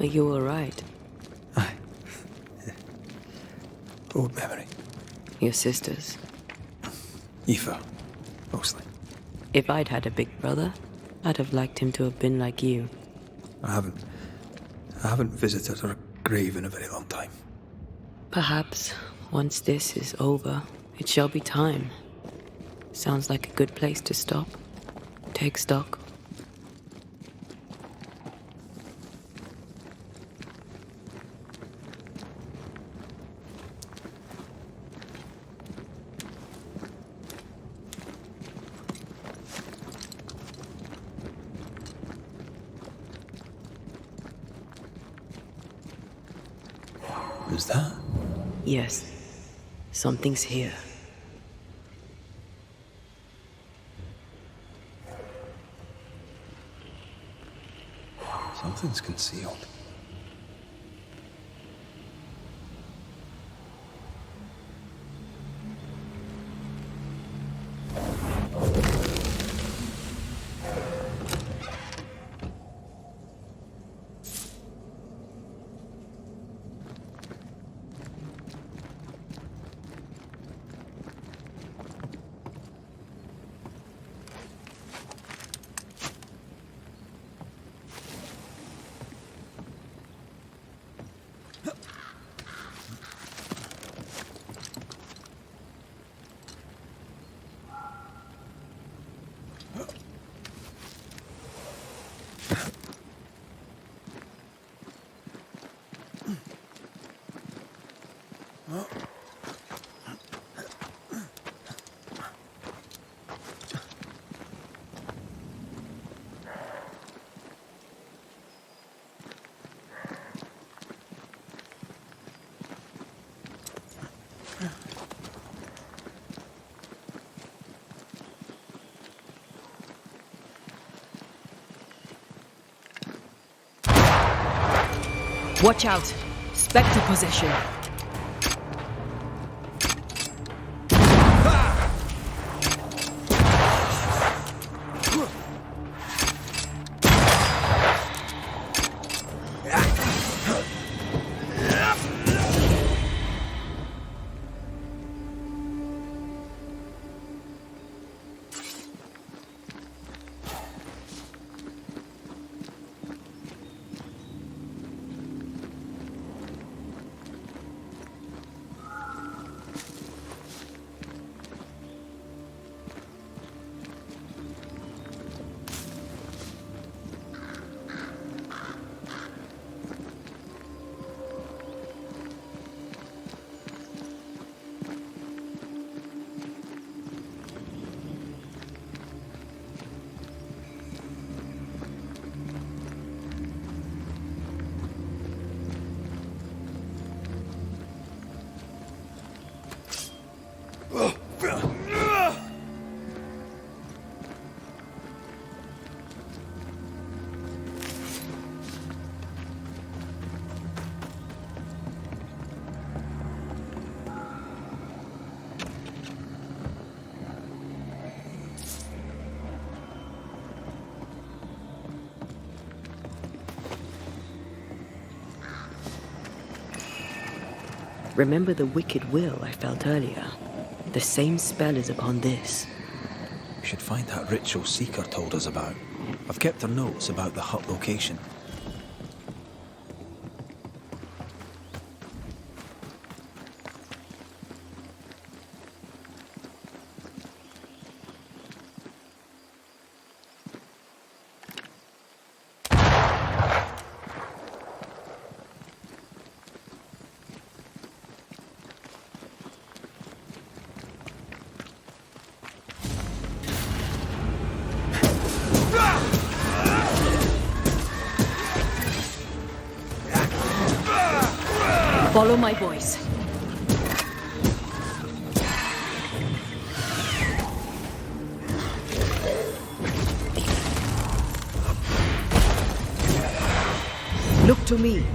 Are you alright? Aye. Old memory. Your sisters. Aoife, mostly. If I'd had a big brother, I'd have liked him to have been like you. I haven't visited her grave in a very long time. Perhaps, once this is over, it shall be time. Sounds like a good place to stop. Take stock. Who's that? Yes, something's here. Something's concealed. Watch out! Spectre possession! Remember the wicked will I felt earlier? The same spell is upon this. We should find that ritual Seeker told us about. I've kept her notes about the hut location. Follow my voice. Look to me.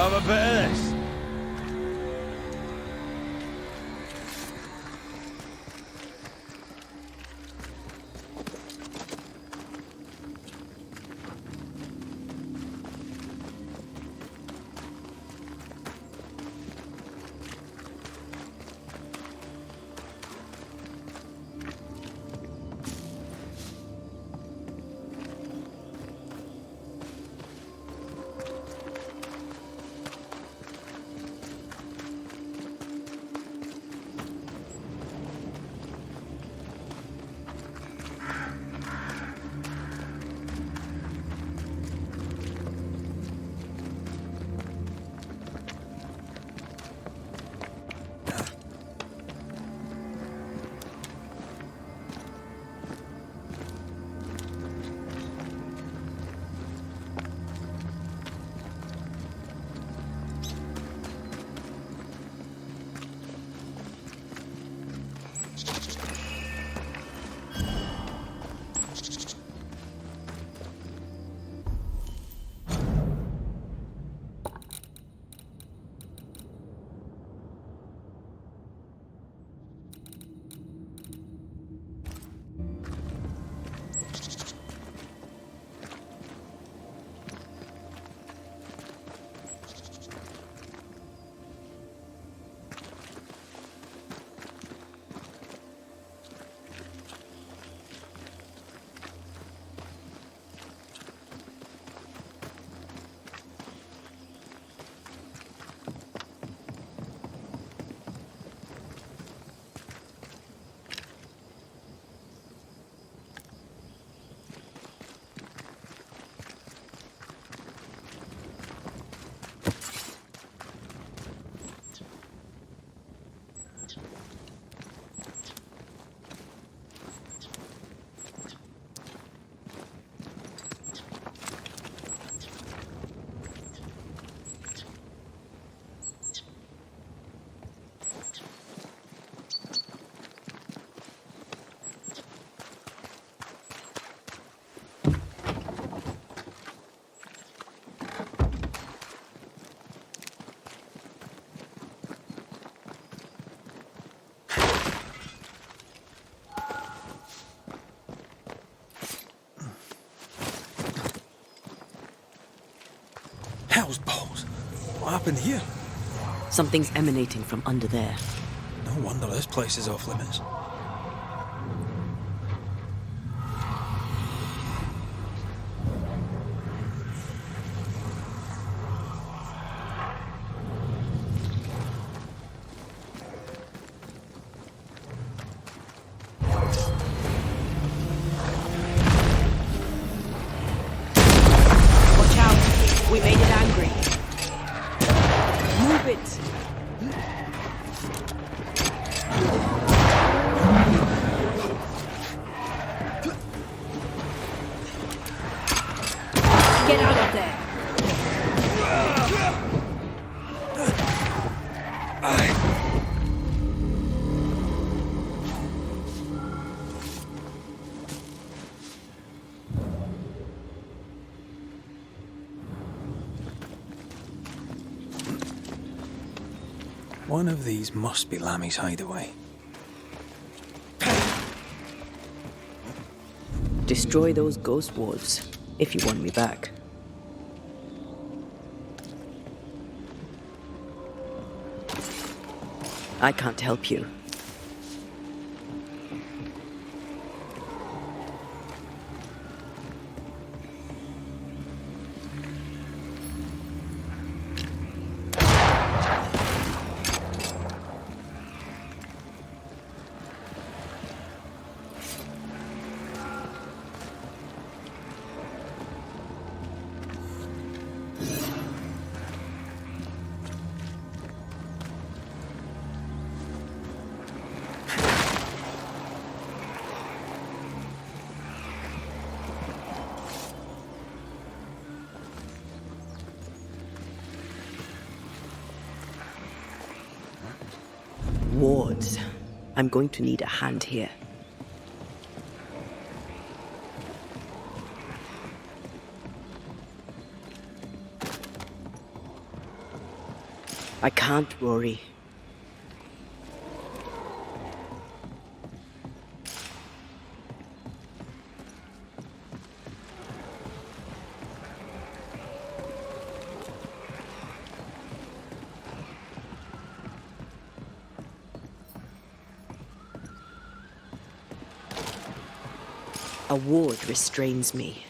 Have a bit of this. Hell's balls. What happened here? Something's emanating from under there. No wonder this place is off limits. Watch out! We made it angry. Move it! Get out of there! One of these must be Lammy's hideaway. Destroy those ghost wolves, if you want me back. I can't help you. Wards. I'm going to need a hand here. I can't, Rory. A ward restrains me.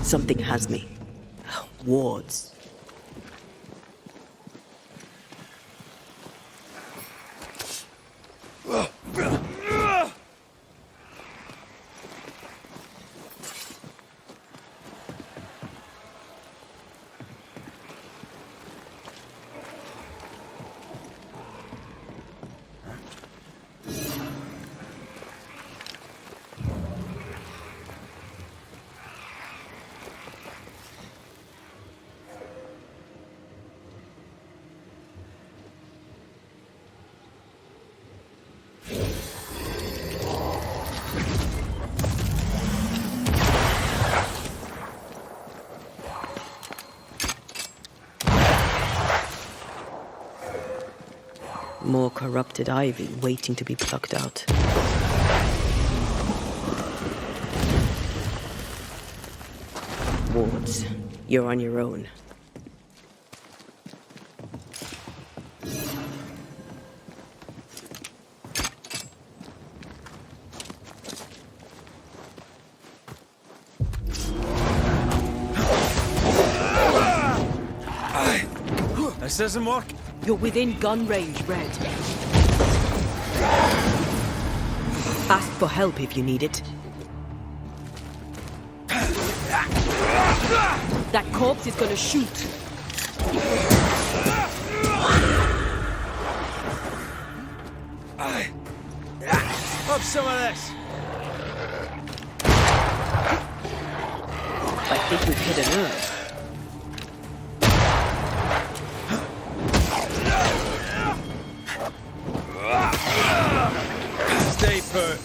Something has me. Wards. More corrupted ivy waiting to be plucked out. Wards, you're on your own. This doesn't work. You're within gun range, Red. Ask for help if you need it. That corpse is gonna shoot. Have some of this. I think we've hit a nerve. Stay put.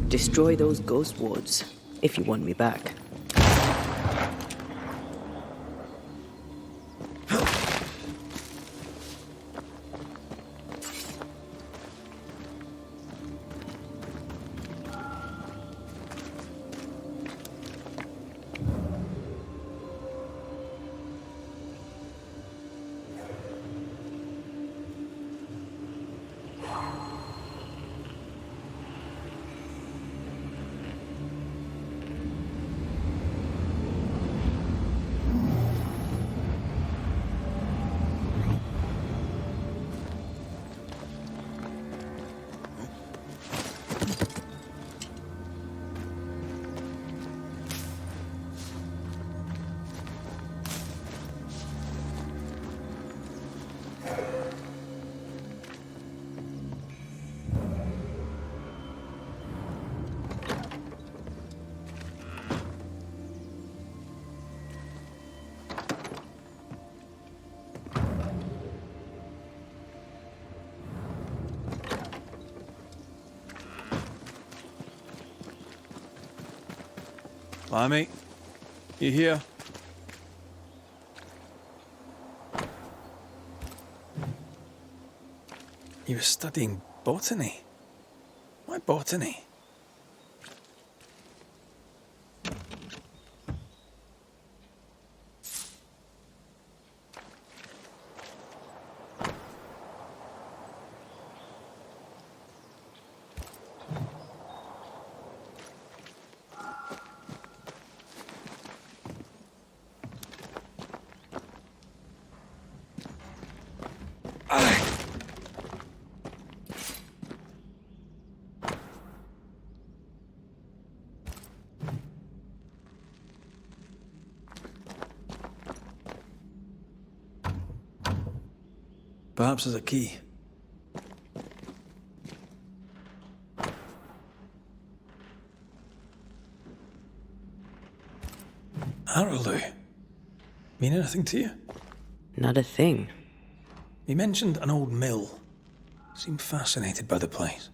Destroy those ghost wards, if you want me back. Hi, mate. You here? You were studying botany? Why botany? Perhaps there's a key. Arrowloo. Mean anything to you? Not a thing. He mentioned an old mill. Seemed fascinated by the place.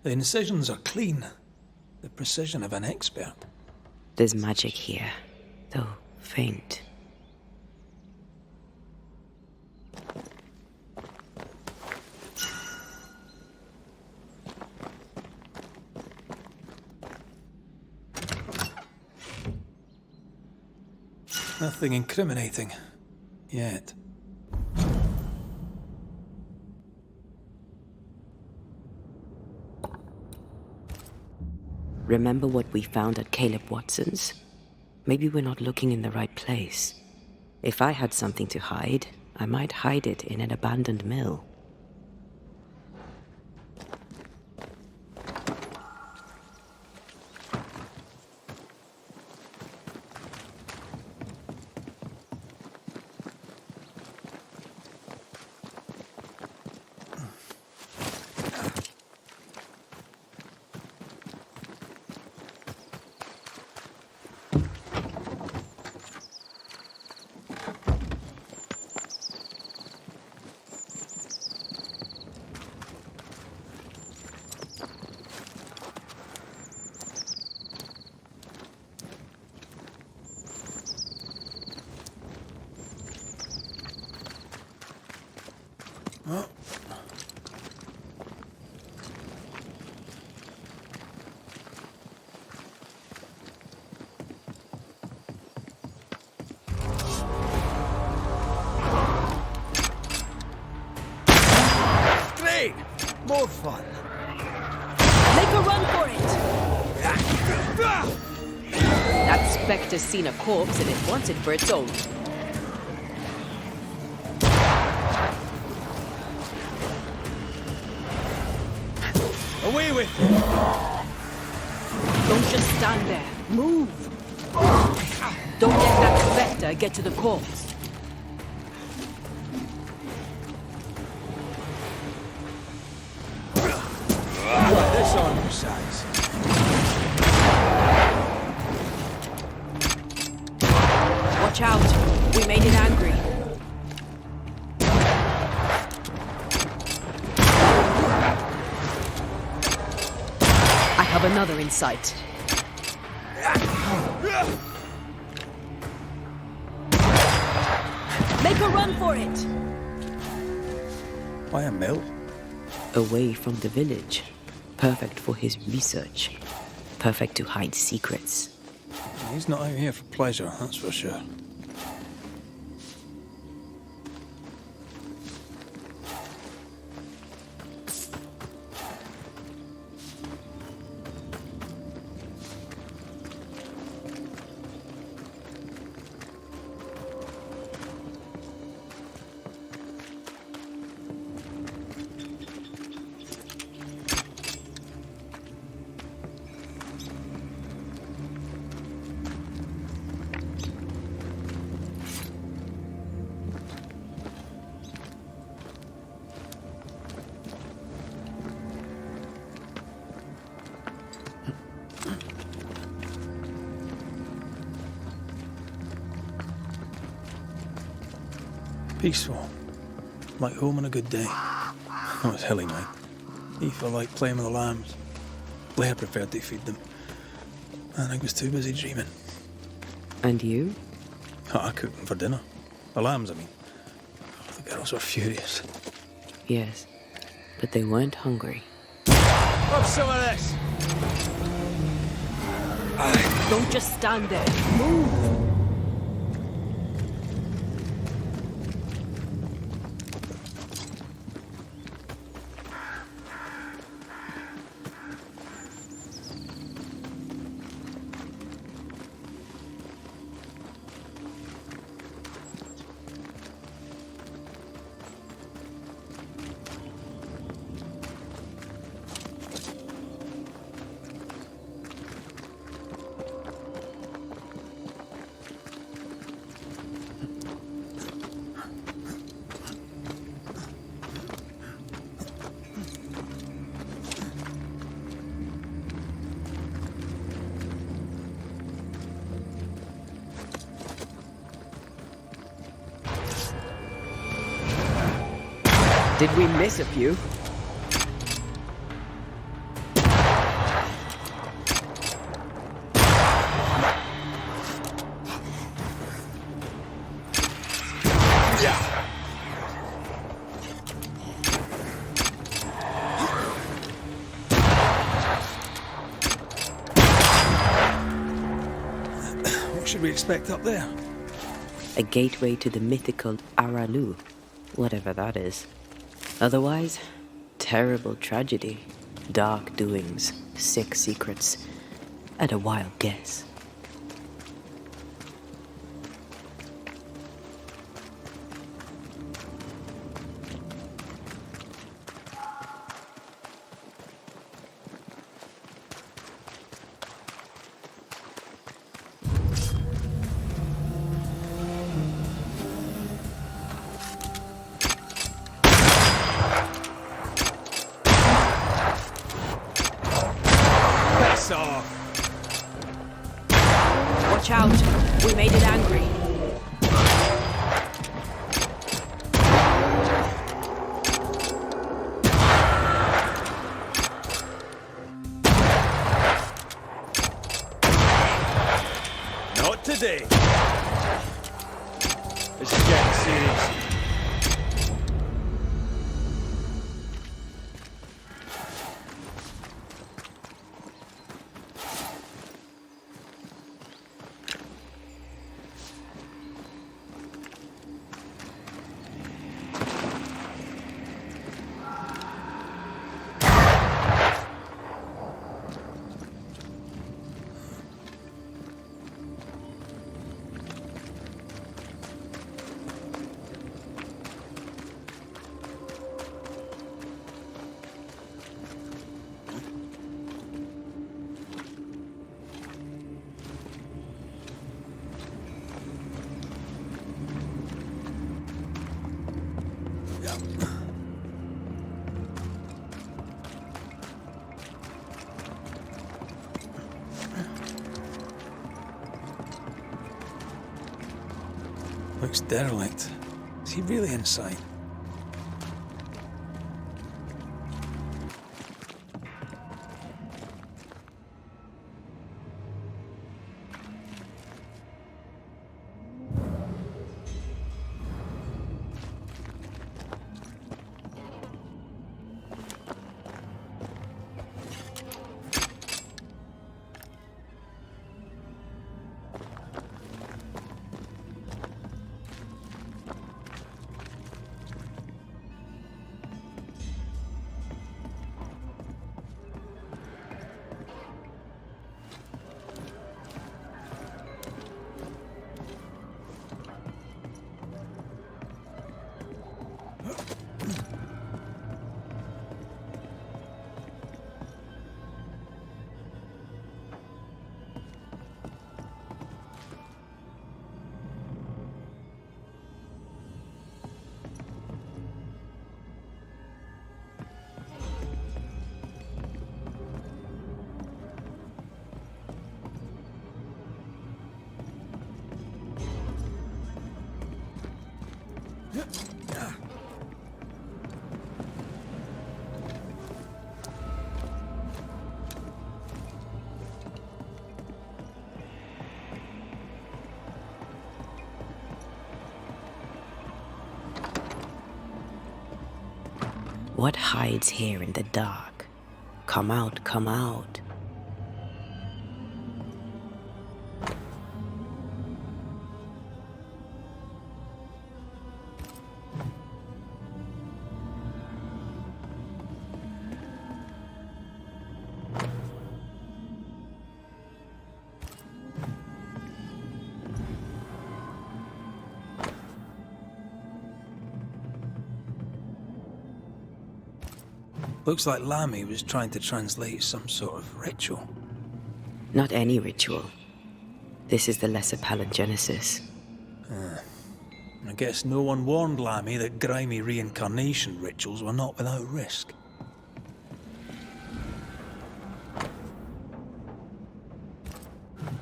The incisions are clean. The precision of an expert. There's magic here, though faint. Nothing incriminating. Yet. Remember what we found at Caleb Watson's? Maybe we're not looking in the right place. If I had something to hide, I might hide it in an abandoned mill. Great! More fun. Make a run for it! That specter's seen a corpse and it wants it for its own. Away with it! Don't just stand there. Move! Don't let that specter get to the corpse. This on your size. Watch out. We made it angry. I have another in sight. Make a run for it! Why a mill? Away from the village. Perfect for his research. Perfect to hide secrets. He's not out here for pleasure, that's for sure. Peaceful. Like home on a good day. Oh, it's hilly night. Aoife liked playing with the lambs. Blair preferred to feed them. And I was too busy dreaming. And you? I cooked them for dinner. The lambs, I mean. The girls were furious. Yes, but they weren't hungry. Have some of this! Don't just stand there. Move! Did we miss a few? What should we expect up there? A gateway to the mythical Aralu, whatever that is. Otherwise, terrible tragedy, dark doings, sick secrets, and a wild guess. Watch out! We made it angry. Not today. This is getting serious. Looks derelict. Is he really inside? What hides here in the dark? Come out, come out. Looks like Lammy was trying to translate some sort of ritual. Not any ritual. This is the Lesser Palingenesis. I guess no one warned Lammy that grimy reincarnation rituals were not without risk.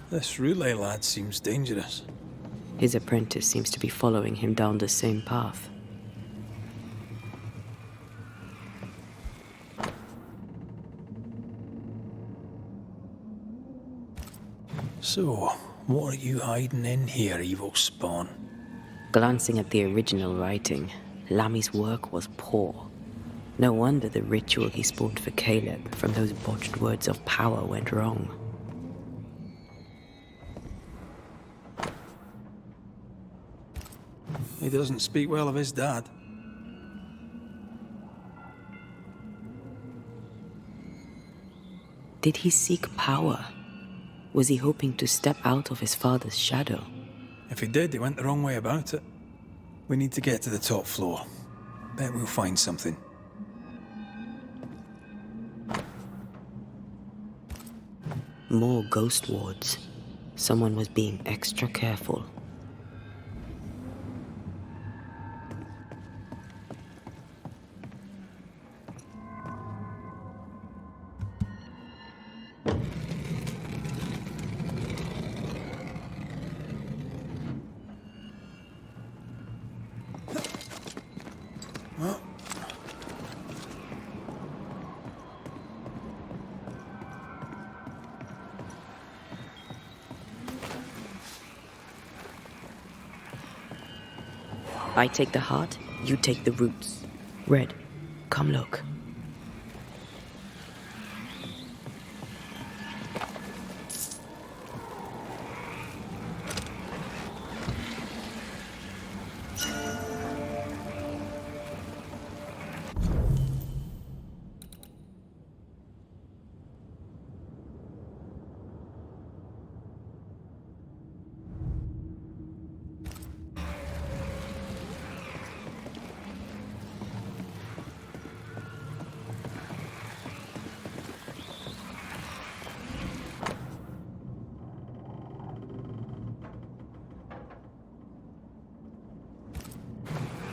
This relay lad seems dangerous. His apprentice seems to be following him down the same path. So, what are you hiding in here, evil spawn? Glancing at the original writing, Lammy's work was poor. No wonder the ritual he spawned for Caleb from those botched words of power went wrong. He doesn't speak well of his dad. Did he seek power? Was he hoping to step out of his father's shadow? If he did, he went the wrong way about it. We need to get to the top floor. Bet we'll find something. More ghost wards. Someone was being extra careful. I take the heart, you take the roots. Red, come look.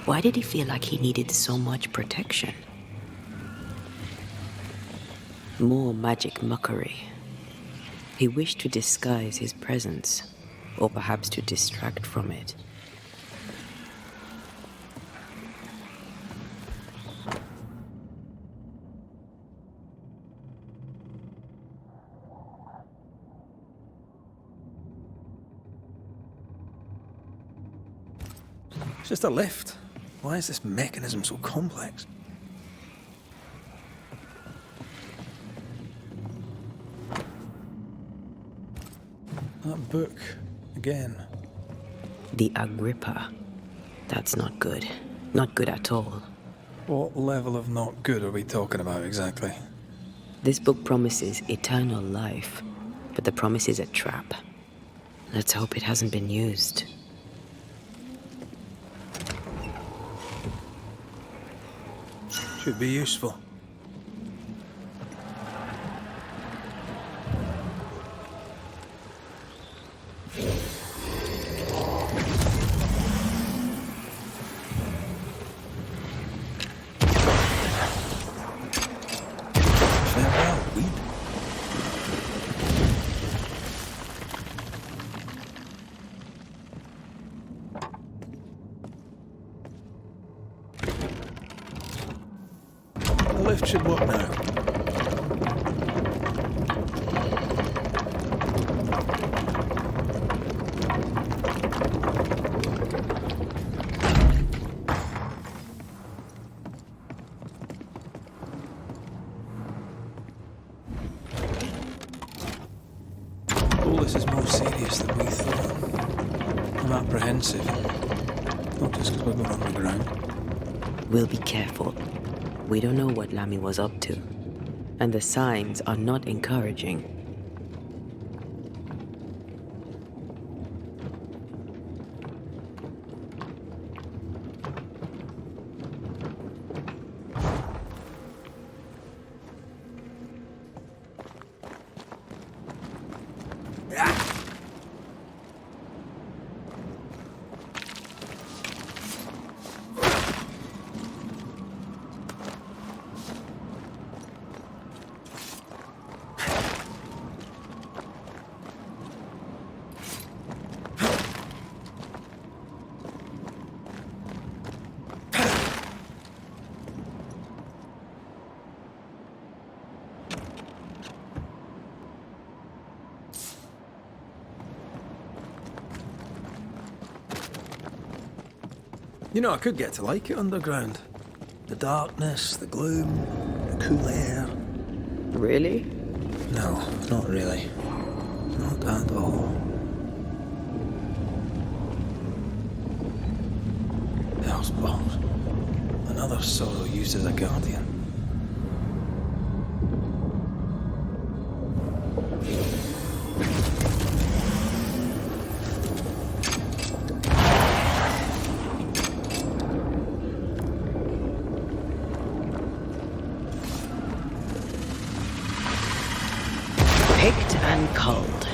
Why did he feel like he needed so much protection? More magic mockery. He wished to disguise his presence, or perhaps to distract from it. It's just a lift. Why is this mechanism so complex? That book, again. The Agrippa. That's not good. Not good at all. What level of not good are we talking about exactly? This book promises eternal life, but the promise is a trap. Let's hope it hasn't been used. Should be useful. Farewell, weed. The lift should work now. all this is more serious than we thought. I'm apprehensive. Not just because we're going underground. We'll be careful. We don't know what Lammy was up to, and the signs are not encouraging. You know, I could get to like it underground. The darkness, the gloom, the cool air. Really? No, not really. Not at all. Hell's balls. Another sorrow used as a guardian. Picked and culled.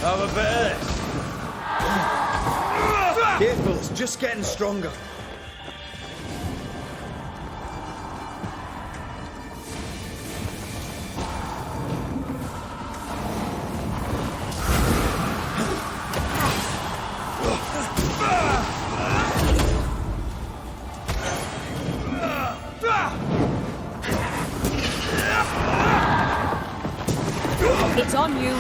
Have a bit of this. Careful, it's just getting stronger. It's on you.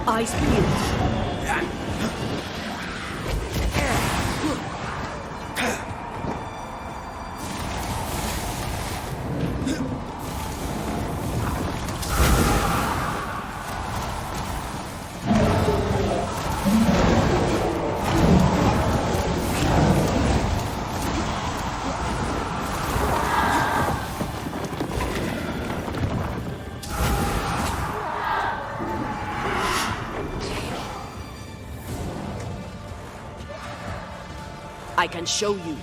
Eyes peeled. I can show you.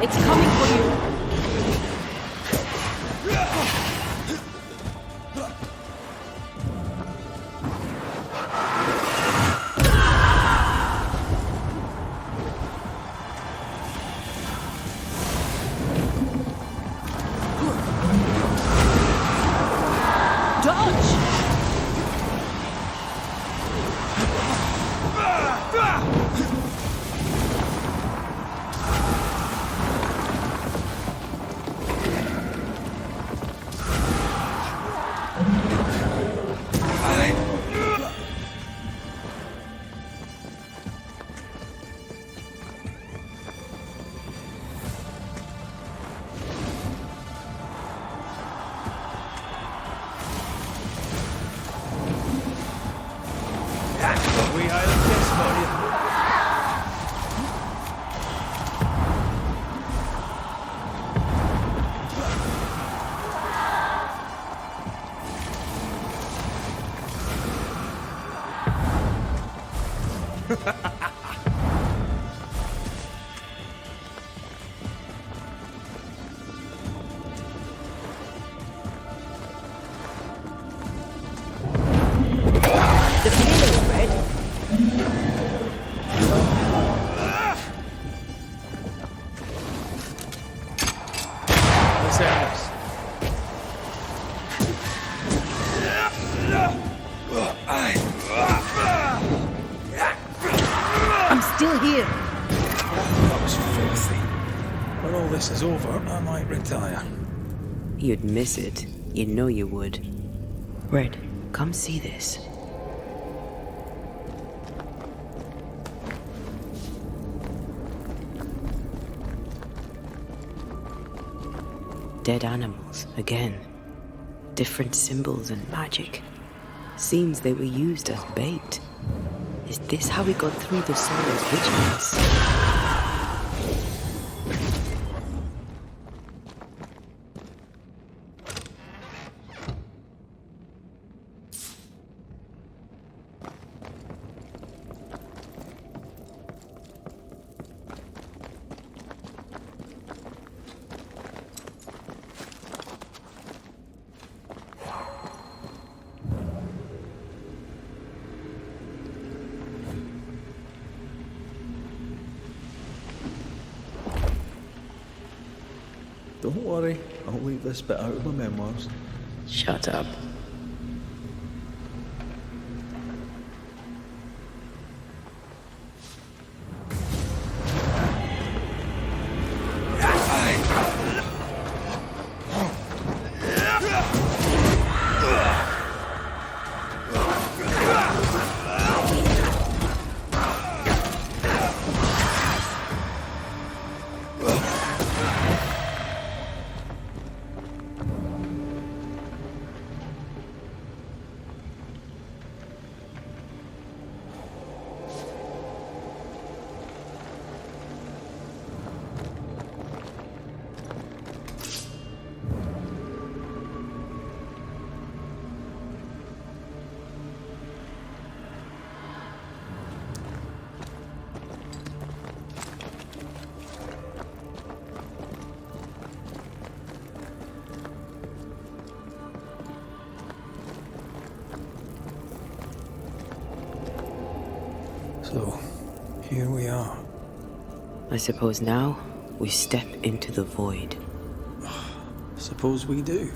It's coming for you. Dodge! We Highland guess for you. The pillow's red. Let's end this. I'm still here. That was filthy. When all this is over, I might retire. You'd miss it. You know you would. Red, come see this. Dead animals, again. Different symbols and magic. Seems they were used as bait. Is this how we got through the Solar's vigilance? Don't worry, I'll leave this bit out of my memoirs. Shut up. So, here we are. I suppose now we step into the void. Suppose we do.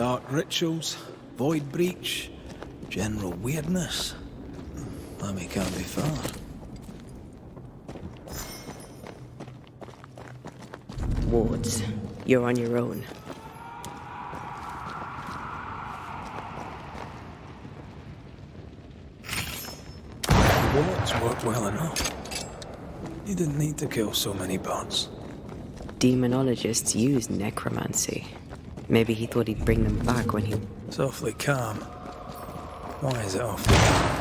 Dark rituals, void breach, general weirdness. Lammy can't be far. Wards, you're on your own. Wards worked well enough. You didn't need to kill so many bots. Demonologists use necromancy. Maybe he thought he'd bring them back when he... It's awfully calm. Why is it awfully calm?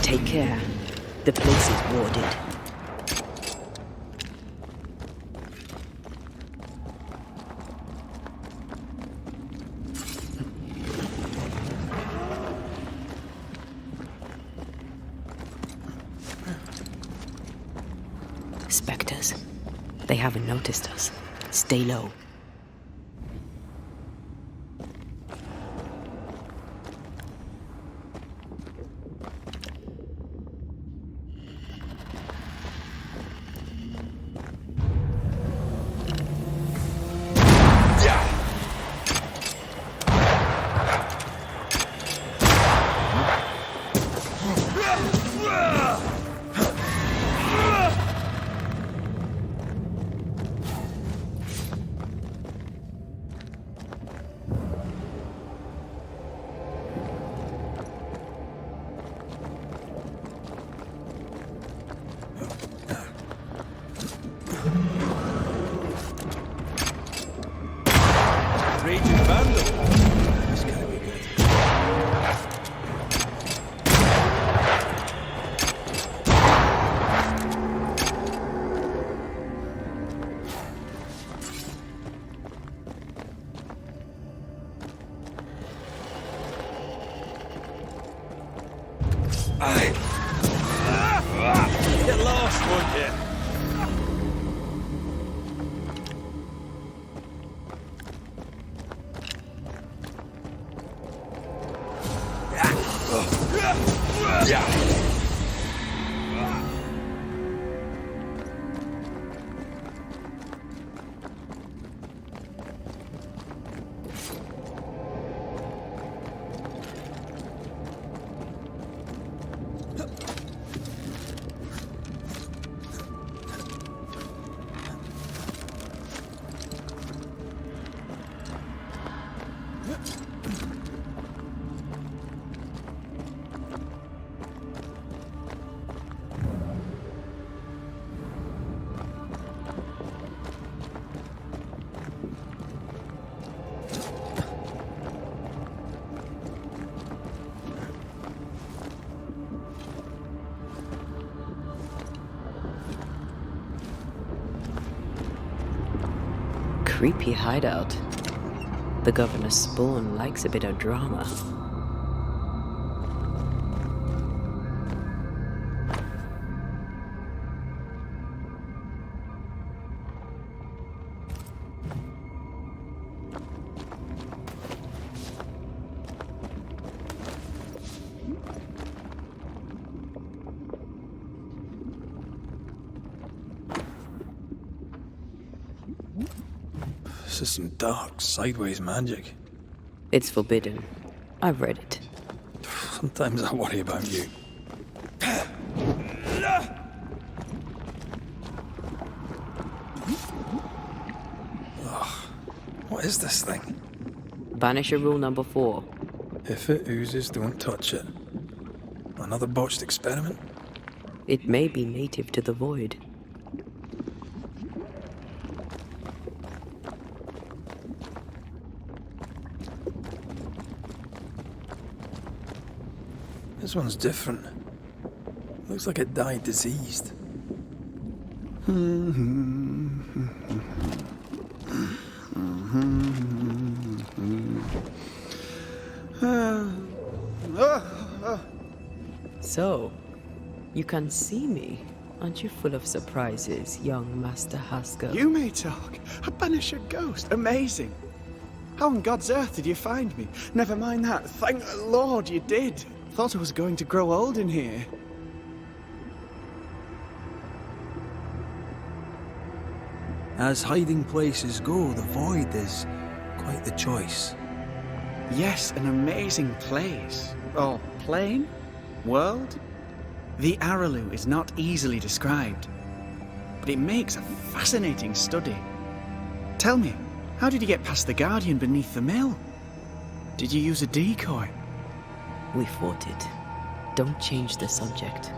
Take care. The place is warded. Spectres. They haven't noticed us. Stay low. Raging Vandal. That's gotta be good. Get lost, won't you? Creepy hideout. The governor's spawn likes a bit of drama. This is some dark, sideways magic. It's forbidden. I've read it. Sometimes I worry about you. Ugh. What is this thing? Banisher rule number 4. If it oozes, don't touch it. Another botched experiment? It may be native to the void. This one's different. Looks like it died diseased. So, you can see me. Aren't you full of surprises, young Master Haskell? You may talk. A Banisher ghost. Amazing. How on God's earth did you find me? Never mind that. Thank the Lord you did. Thought I was going to grow old in here. As hiding places go, the Void is quite the choice. Yes, an amazing place. Or plane? World? The Araloo is not easily described, but it makes a fascinating study. Tell me, how did you get past the Guardian beneath the mill? Did you use a decoy? We fought it. Don't change the subject.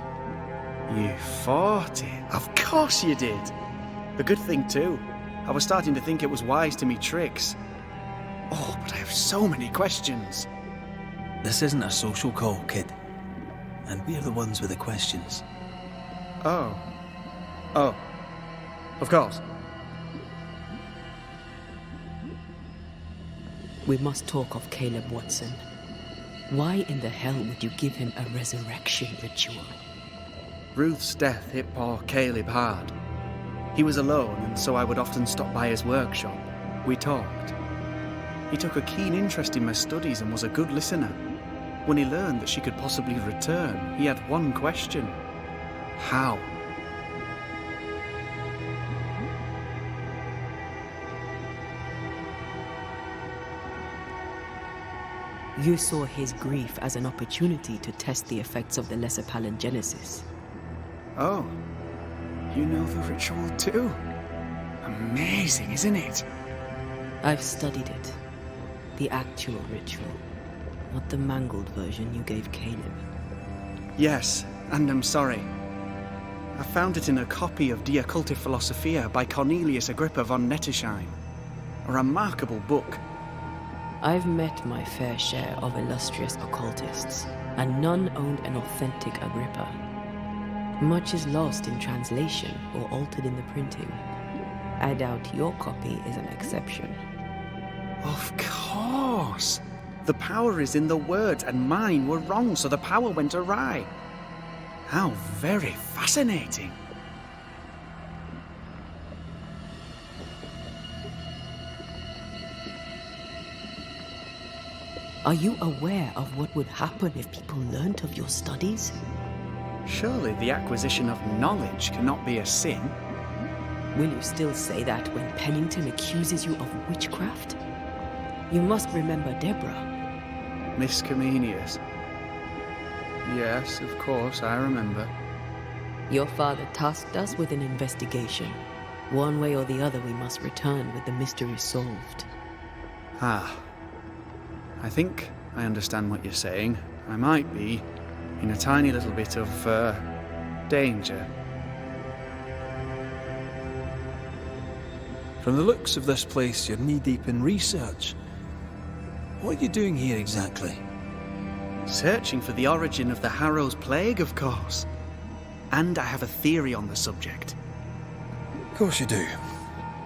You fought it? Of course you did. A good thing too. I was starting to think it was wise to me tricks. Oh, but I have so many questions. This isn't a social call, kid. And we're the ones with the questions. Oh. Oh. Of course. We must talk of Caleb Watson. Why in the hell would you give him a resurrection ritual? Ruth's death hit poor Caleb hard. He was alone, and so I would often stop by his workshop. We talked. He took a keen interest in my studies and was a good listener. When he learned that she could possibly return, he had one question. How? You saw his grief as an opportunity to test the effects of the lesser palingenesis. Oh. You know the ritual too? Amazing, isn't it? I've studied it. The actual ritual. Not the mangled version you gave Caleb. Yes, and I'm sorry. I found it in a copy of De Occulti Philosophia by Cornelius Agrippa von Nettesheim. A remarkable book. I've met my fair share of illustrious occultists, and none owned an authentic Agrippa. Much is lost in translation or altered in the printing. I doubt your copy is an exception. Of course! The power is in the words, and mine were wrong, so the power went awry. How very fascinating. Are you aware of what would happen if people learnt of your studies? Surely the acquisition of knowledge cannot be a sin. Will you still say that when Pennington accuses you of witchcraft? You must remember Deborah. Miss Comenius. Yes, of course, I remember. Your father tasked us with an investigation. One way or the other, we must return with the mystery solved. Ah. I think I understand what you're saying. I might be in a tiny little bit of, danger. From the looks of this place, you're knee-deep in research. What are you doing here exactly? Searching for the origin of the Harrow's Plague, of course. And I have a theory on the subject. Of course you do.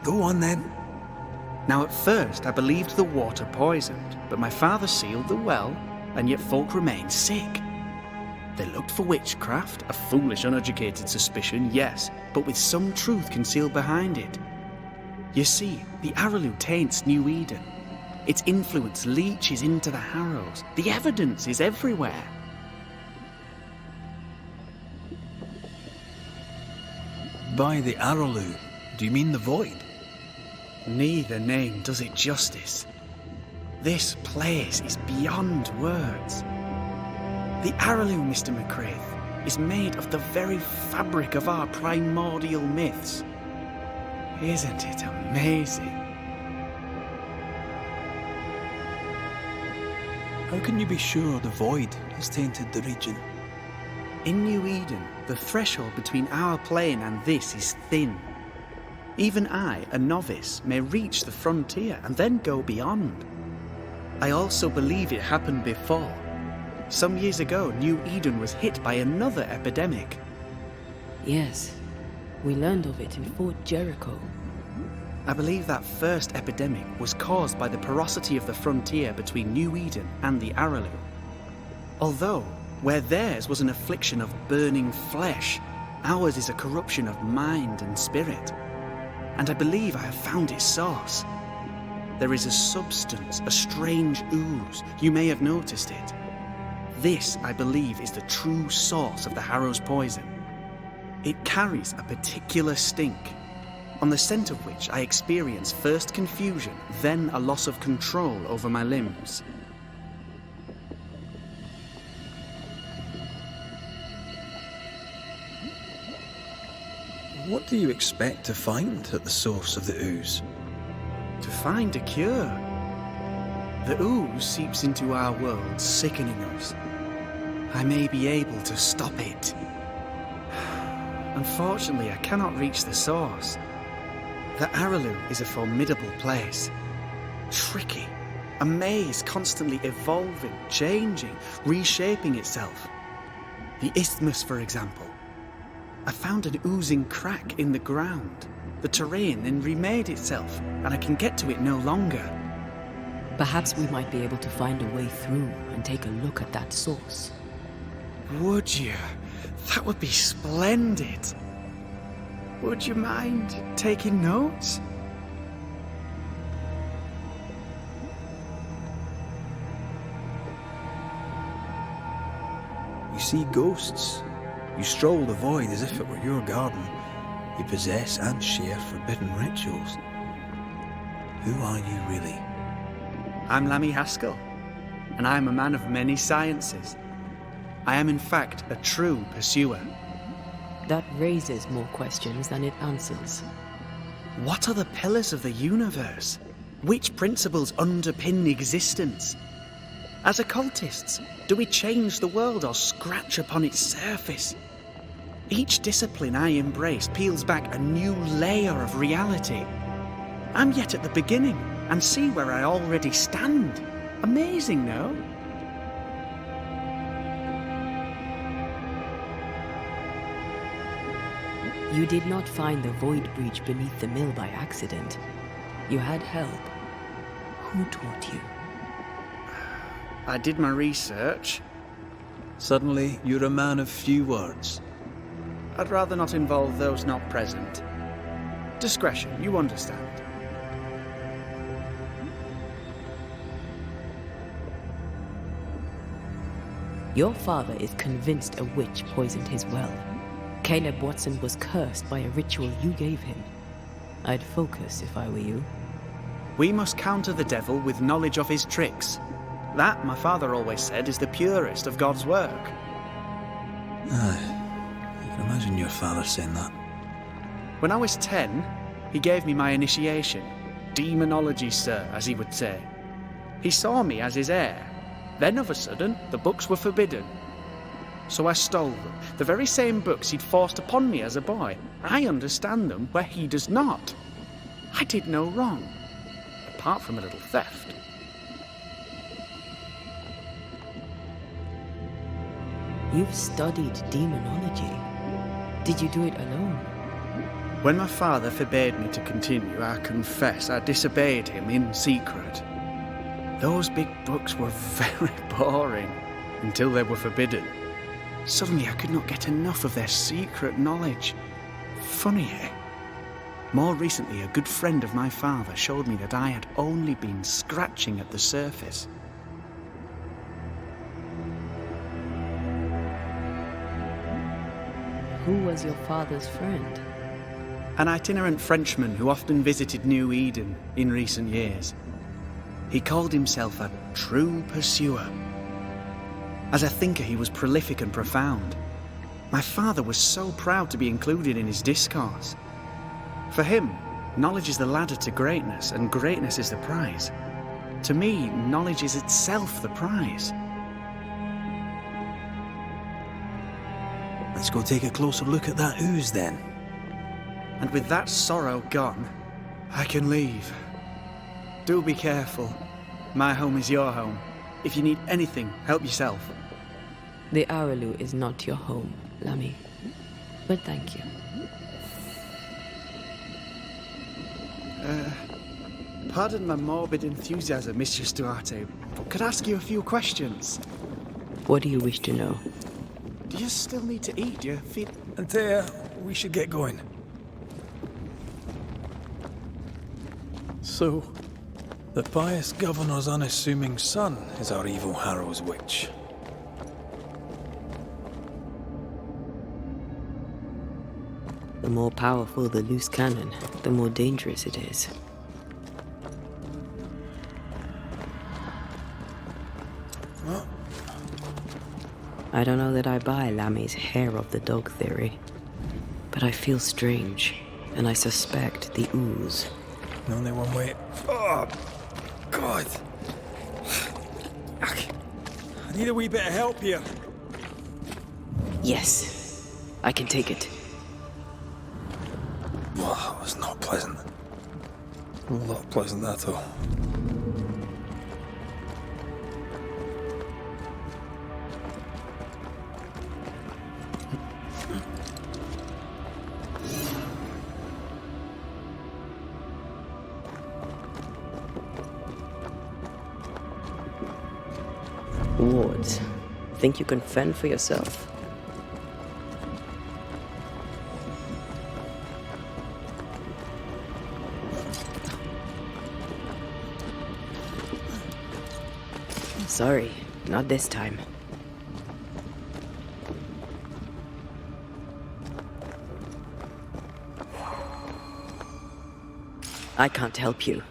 Go on then. Now, at first, I believed the water poisoned, but my father sealed the well, and yet folk remained sick. They looked for witchcraft, a foolish, uneducated suspicion, yes, but with some truth concealed behind it. You see, the Araloo taints New Eden. Its influence leaches into the Harrows. The evidence is everywhere. By the Araloo, do you mean the Void? Neither name does it justice. This place is beyond words. The Araloo, Mr. McCraith, is made of the very fabric of our primordial myths. Isn't it amazing? How can you be sure the Void has tainted the region? In New Eden, the threshold between our plane and this is thin. Even I, a novice, may reach the frontier and then go beyond. I also believe it happened before. Some years ago, New Eden was hit by another epidemic. Yes, we learned of it in Fort Jericho. I believe that first epidemic was caused by the porosity of the frontier between New Eden and the Araloo. Although, where theirs was an affliction of burning flesh, Ours is a corruption of mind and spirit, and I believe I have found its source. There is a substance, a strange ooze. You may have noticed it. This, I believe, is the true source of the Harrow's poison. It carries a particular stink, on the scent of which I experience first confusion, then a loss of control over my limbs. What do you expect to find at the source of the ooze? To find a cure. The ooze seeps into our world, sickening us. I may be able to stop it. Unfortunately, I cannot reach the source. The Araloo is a formidable place. Tricky. A maze constantly evolving, changing, reshaping itself. The isthmus, for example. I found an oozing crack in the ground. The terrain then remade itself, and I can get to it no longer. Perhaps we might be able to find a way through and take a look at that source. Would you? That would be splendid. Would you mind taking notes? You see ghosts. You stroll the void as if it were your garden. You possess and share forbidden rituals. Who are you really? I'm Lammy Haskell, and I am a man of many sciences. I am in fact a true pursuer. That raises more questions than it answers. What are the pillars of the universe? Which principles underpin existence? As occultists, do we change the world or scratch upon its surface? Each discipline I embrace peels back a new layer of reality. I'm yet at the beginning and see where I already stand. Amazing, no? You did not find the void breach beneath the mill by accident. You had help. Who taught you? I did my research. Suddenly, you're a man of few words. I'd rather not involve those not present. Discretion, you understand. Your father is convinced a witch poisoned his well. Caleb Watson was cursed by a ritual you gave him. I'd focus if I were you. We must counter the devil with knowledge of his tricks. That, my father always said, is the purest of God's work. Aye, I can imagine your father saying that. When I was 10, he gave me my initiation. Demonology, sir, as he would say. He saw me as his heir. Then, of a sudden, the books were forbidden. So I stole them, the very same books he'd forced upon me as a boy. I understand them where he does not. I did no wrong, apart from a little theft. You've studied demonology. Did you do it alone? When my father forbade me to continue, I confess I disobeyed him in secret. Those big books were very boring until they were forbidden. Suddenly I could not get enough of their secret knowledge. Funny, eh? More recently, a good friend of my father showed me that I had only been scratching at the surface. Who was your father's friend? An itinerant Frenchman who often visited New Eden in recent years. He called himself a true pursuer. As a thinker, he was prolific and profound. My father was so proud to be included in his discourse. For him, knowledge is the ladder to greatness, and greatness is the prize. To me, knowledge is itself the prize. Let's go take a closer look at that ooze then. And with that sorrow gone, I can leave. Do be careful. My home is your home. If you need anything, help yourself. The Araloo is not your home, Lammy. But thank you. Pardon my morbid enthusiasm, Mistress Duarte, but could I ask you a few questions? What do you wish to know? Do you still need to eat? Your feet... Antea, we should get going. So, the pious governor's unassuming son is our evil Harrow's witch. The more powerful the loose cannon, the more dangerous it is. I don't know that I buy Lammy's hair of the dog theory, but I feel strange, and I suspect the ooze. Only one way. Oh, God. I need a wee bit of help here. Yes, I can take it. Well, that was not pleasant. Not pleasant at all. Wards, think you can fend for yourself? Sorry, not this time. I can't help you.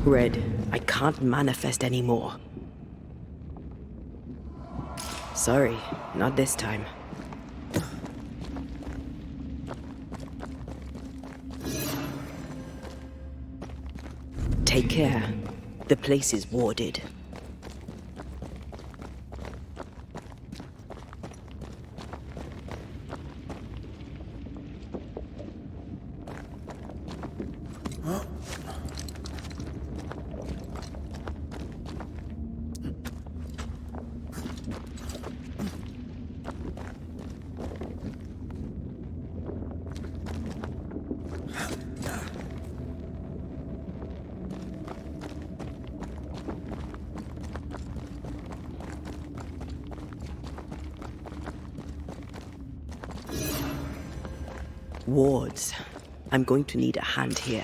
Red, I can't manifest anymore. Sorry, not this time. Take care. The place is warded. Wards, I'm going to need a hand here.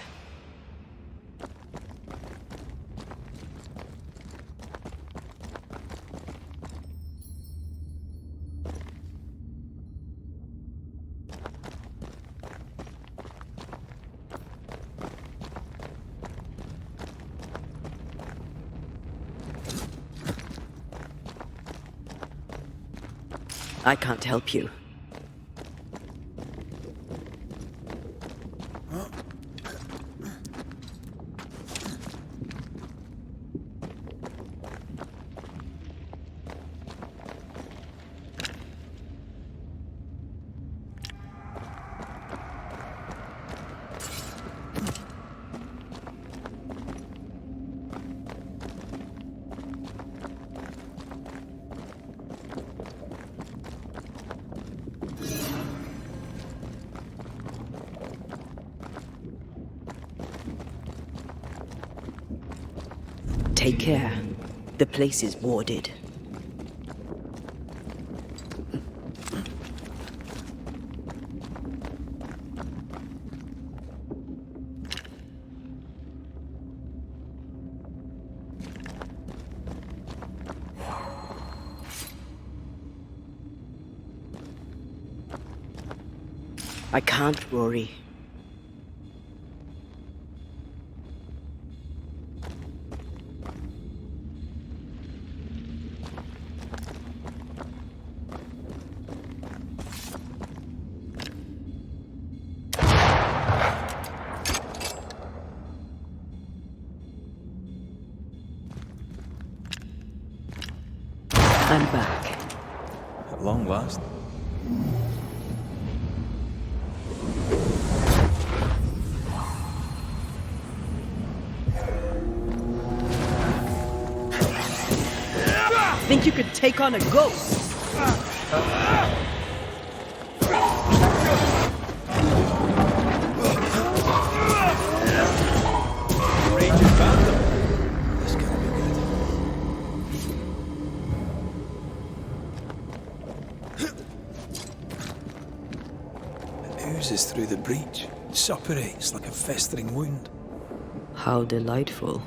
I can't help you. Take care. The place is warded. I can't, Rory. I'm back. At long last. Think you could take on a ghost? Raging bandit. This can't be good. It oozes through the breach. It suppurates like a festering wound. How delightful.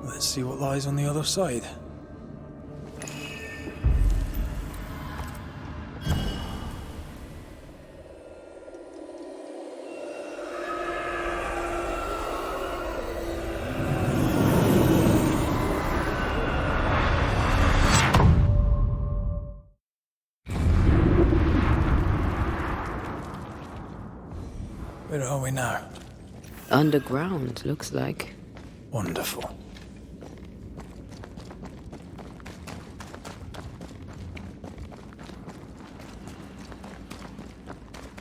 Let's see what lies on the other side. Where are we now? Underground, looks like. Wonderful.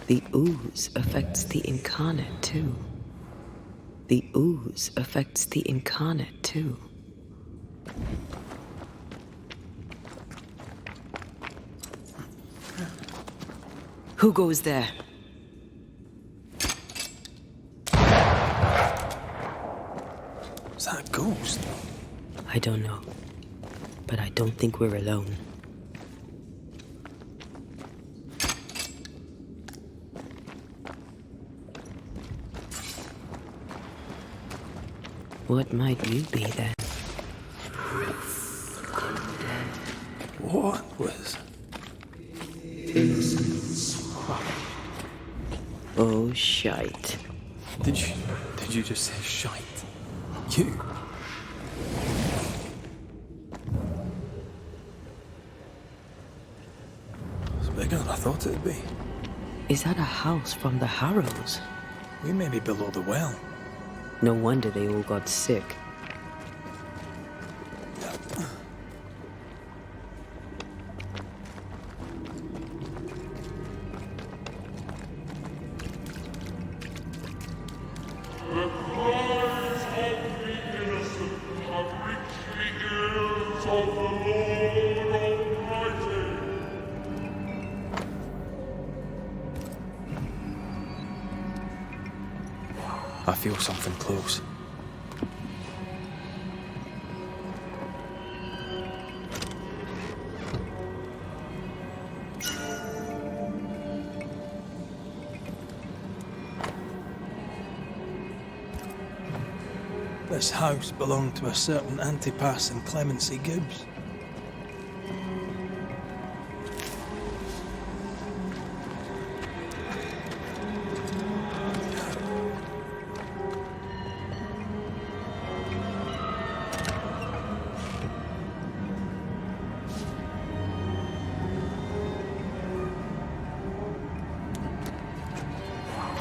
The ooze affects the incarnate too. The ooze affects the incarnate too. Who goes there? Is that a ghost? I don't know. But I don't think we're alone. What might you be then? What was... Oh, shite. Did you just say shite? You? It's bigger than I thought it'd be. Is that a house from the Harrows? We may be below the well. No wonder they all got sick. I feel something close. This house belonged to a certain Antipas and Clemency Gibbs.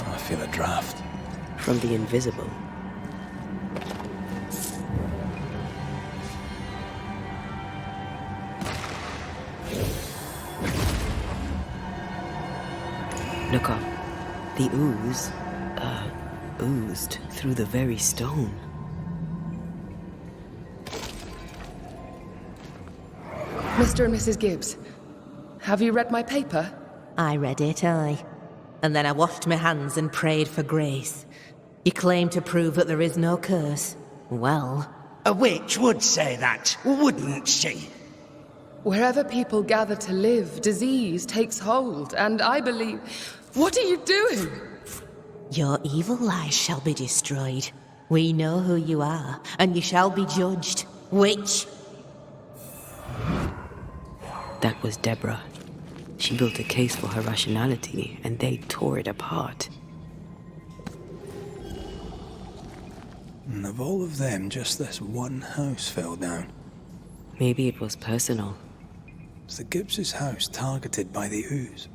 I feel a draft. From the invisible. Look up. The ooze, oozed through the very stone. Mr. and Mrs. Gibbs, have you read my paper? I read it, aye. And then I washed my hands and prayed for grace. You claim to prove that there is no curse. Well, A witch would say that, wouldn't she? Wherever people gather to live, disease takes hold, and I believe... What are you doing? your evil lies shall be destroyed. We know who you are, and you shall be judged. Witch! That was Deborah. She built a case for her rationality, and they tore it apart. And of all of them, just this one house fell down. Maybe it was personal. Was the Gibbs' house targeted by the ooze?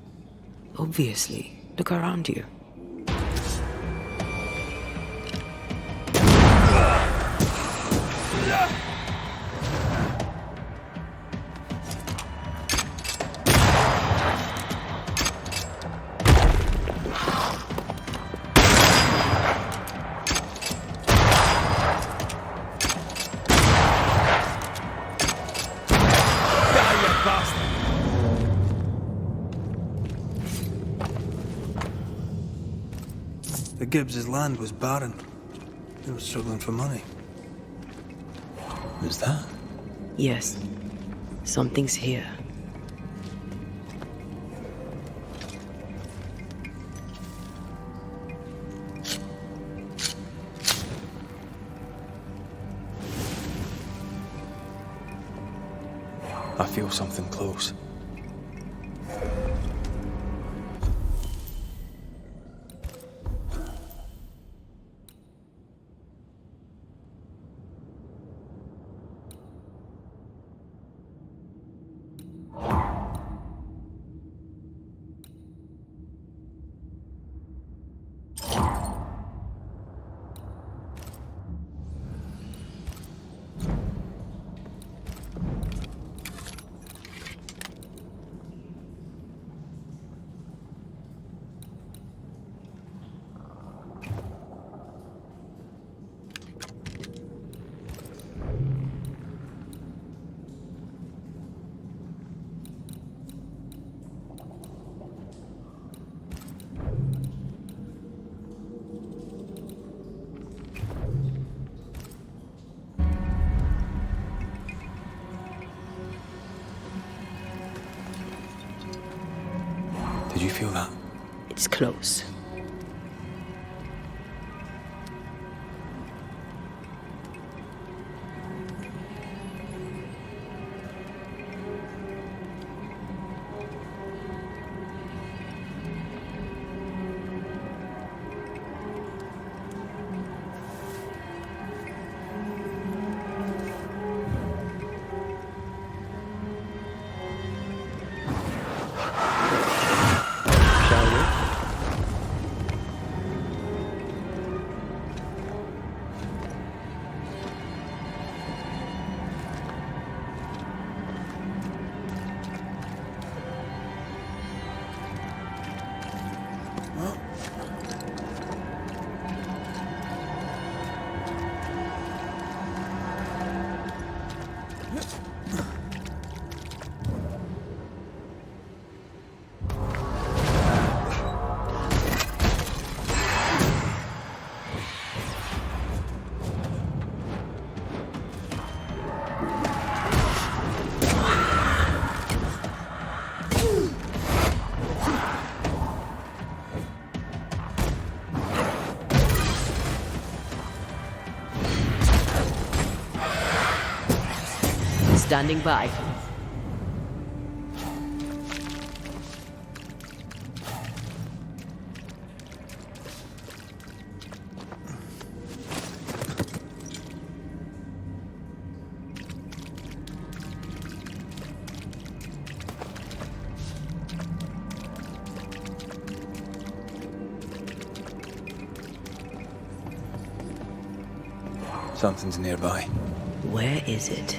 Obviously. Look around you. The Gibbs' land was barren. They were struggling for money. Who's that? Yes. Something's here. I feel something close. Did you feel that? It's close. Standing by. Something's nearby. Where is it?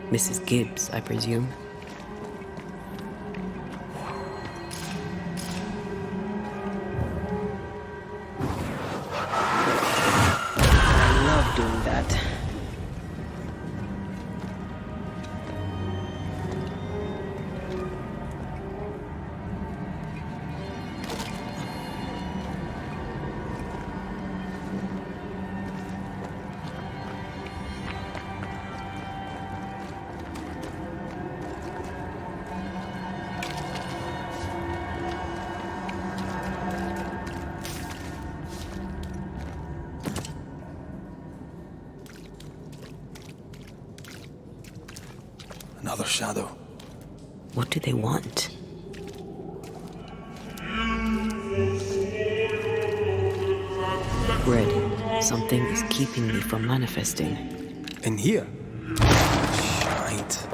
Mrs. Gibbs, I presume. I love doing that. Another shadow. What do they want? Red, something is keeping me from manifesting. In here? Shite.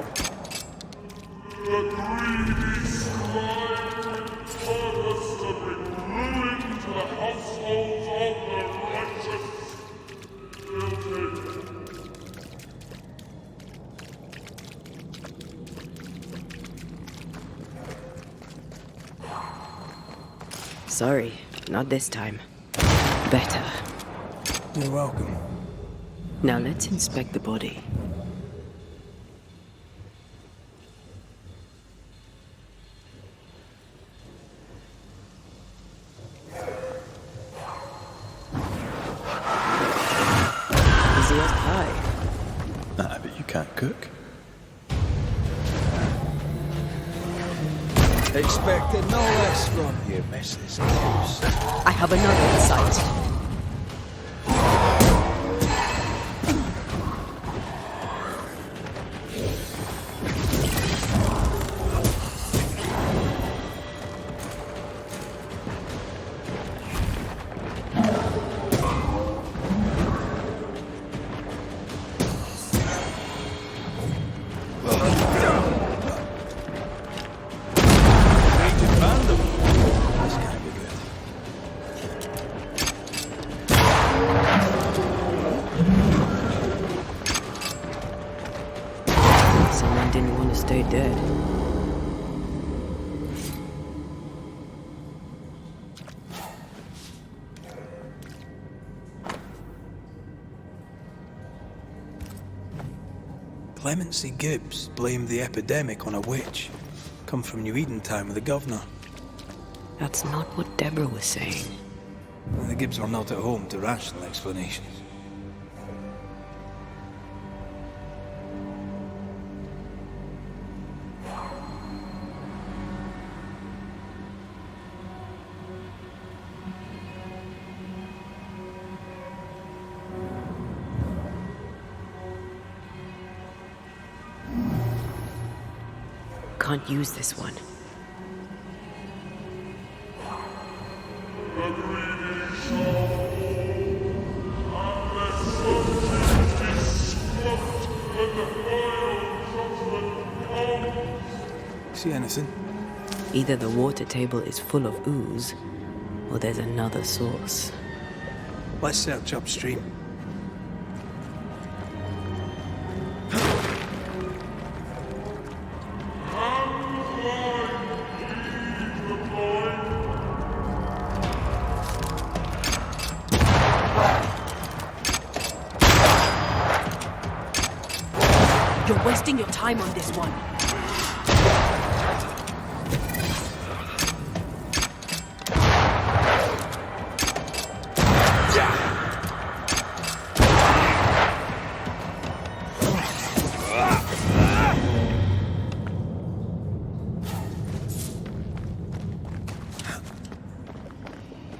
Ruin to the households of the righteous. Sorry, not this time. Better. You're welcome. Now let's inspect the body. Is he as high? Nah, but you can't cook. Expected no less from you, Mrs. House. I have another in sight. This can't be good. Someone didn't want to stay dead. Clemency Gibbs blamed the epidemic on a witch. Come from New Eden Town with the governor. That's not what Deborah was saying. The Gibbs were not at home to rational explanations. Can't use this one. See anything? Either the water table is full of ooze, or there's another source. Let's search upstream. You're wasting your time on this one.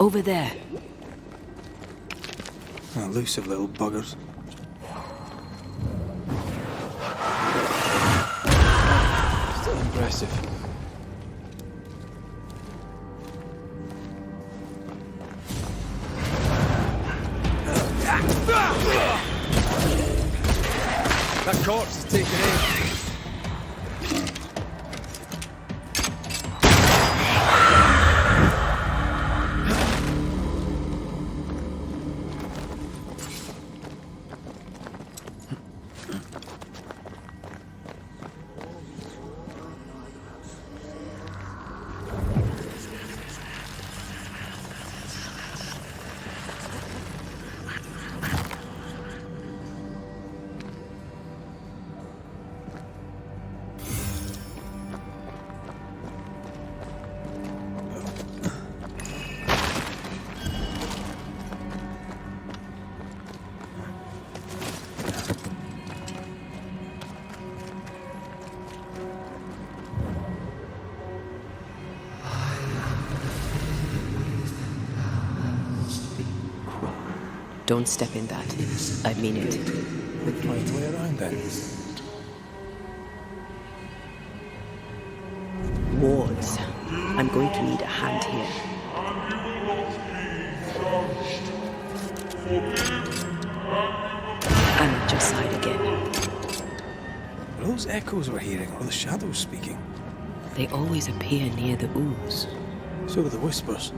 Over there. Elusive little buggers. Still impressive. That corpse is taking aim. Don't step in that. I mean it. We'll find a way around then. Wards. I'm going to need a hand here. I'm at your side again. Are those echoes we're hearing, or the shadows speaking? They always appear near the ooze. So do the whispers.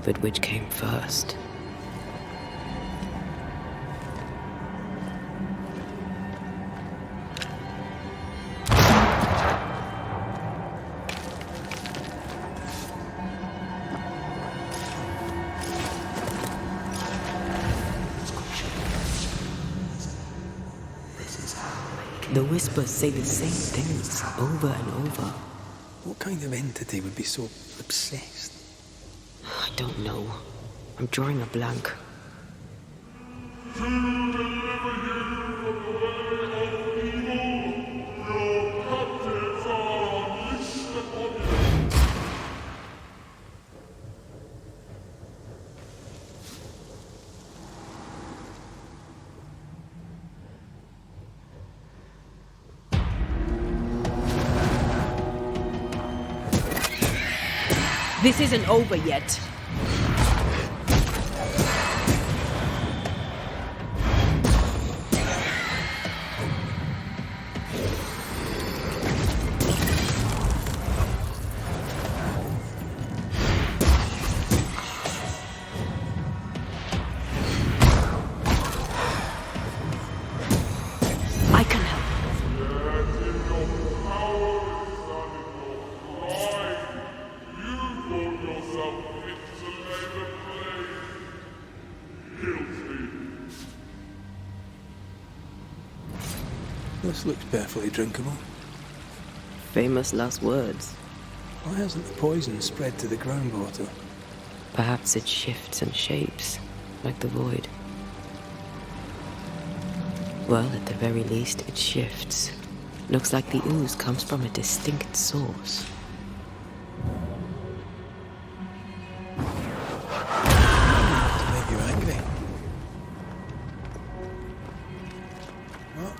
But which came first? The whispers say the same things over and over. What kind of entity would be so obsessed? I don't know. I'm drawing a blank. This isn't over yet. I can help. This looks perfectly drinkable. Famous last words. Why hasn't the poison spread to the groundwater? Perhaps it shifts and shapes, like the void. Well, at the very least, it shifts. Looks like the ooze comes from a distinct source. To make you angry. Well,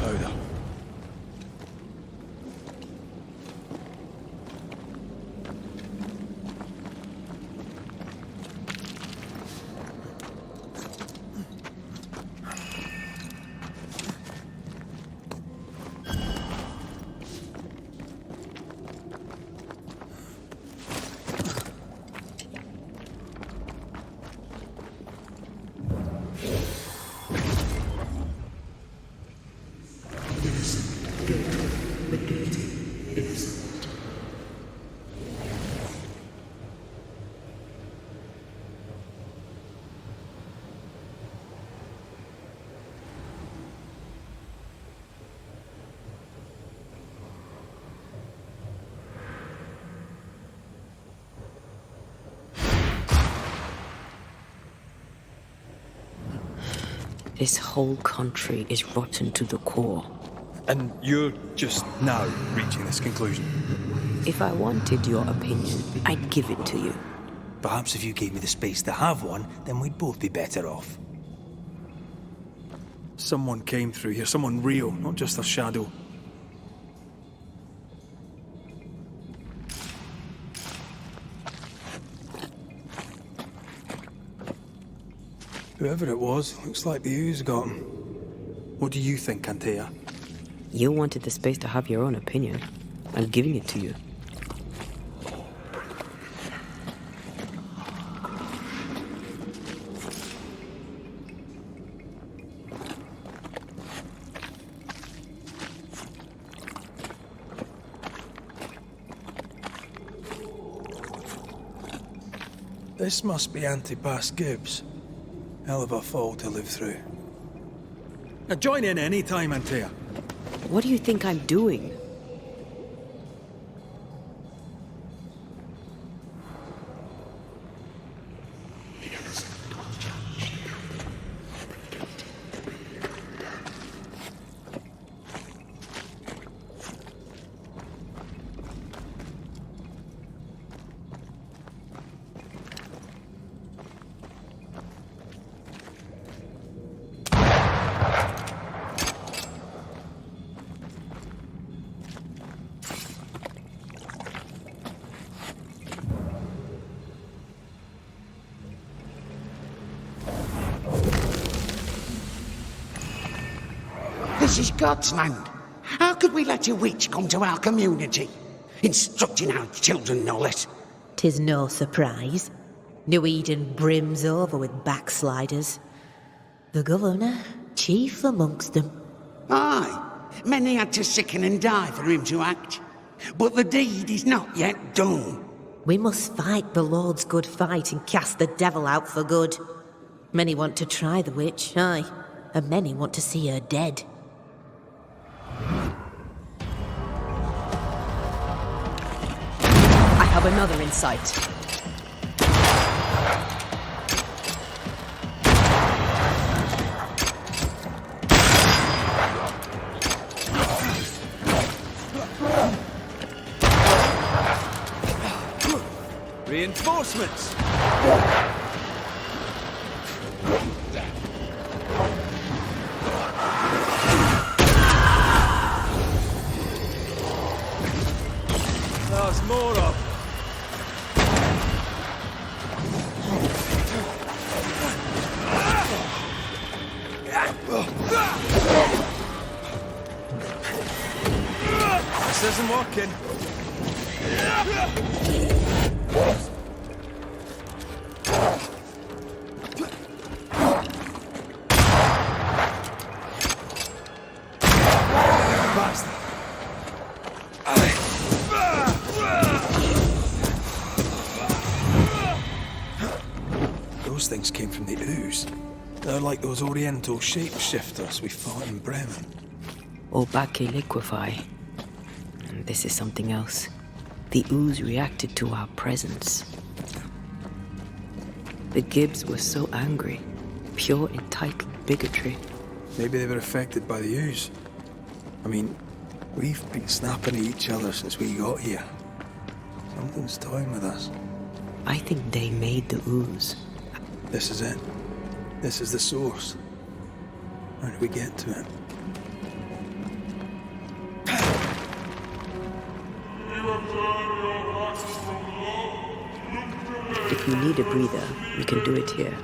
powder. This whole country is rotten to the core. And you're just now reaching this conclusion? If I wanted your opinion, I'd give it to you. Perhaps if you gave me the space to have one, then we'd both be better off. Someone came through here, someone real, not just a shadow. Whoever it was, looks like the ooze got him. What do you think, Antea? You wanted the space to have your own opinion. I'm giving it to you. This must be Antipas Gibbs. Hell of a fall to live through. Join in any time, Antea. What do you think I'm doing? This is God's land. How could we let a witch come to our community? Instructing our children, no less. 'Tis no surprise. New Eden brims over with backsliders. The governor, chief amongst them. Aye, many had to sicken and die for him to act. But the deed is not yet done. We must fight the Lord's good fight and cast the devil out for good. Many want to try the witch, aye, and many want to see her dead. I have another insight. Reinforcements! There's more of. This isn't working. Those things came from the ooze. They're like those oriental shapeshifters we fought in Bremen. Obake liquefy. And this is something else. The ooze reacted to our presence. The Gibbs were so angry. Pure entitled bigotry. Maybe they were affected by the ooze. I mean, we've been snapping at each other since we got here. Something's toying with us. I think they made the ooze. This is it. This is the source. How do we get to it? If you need a breather, we can do it here.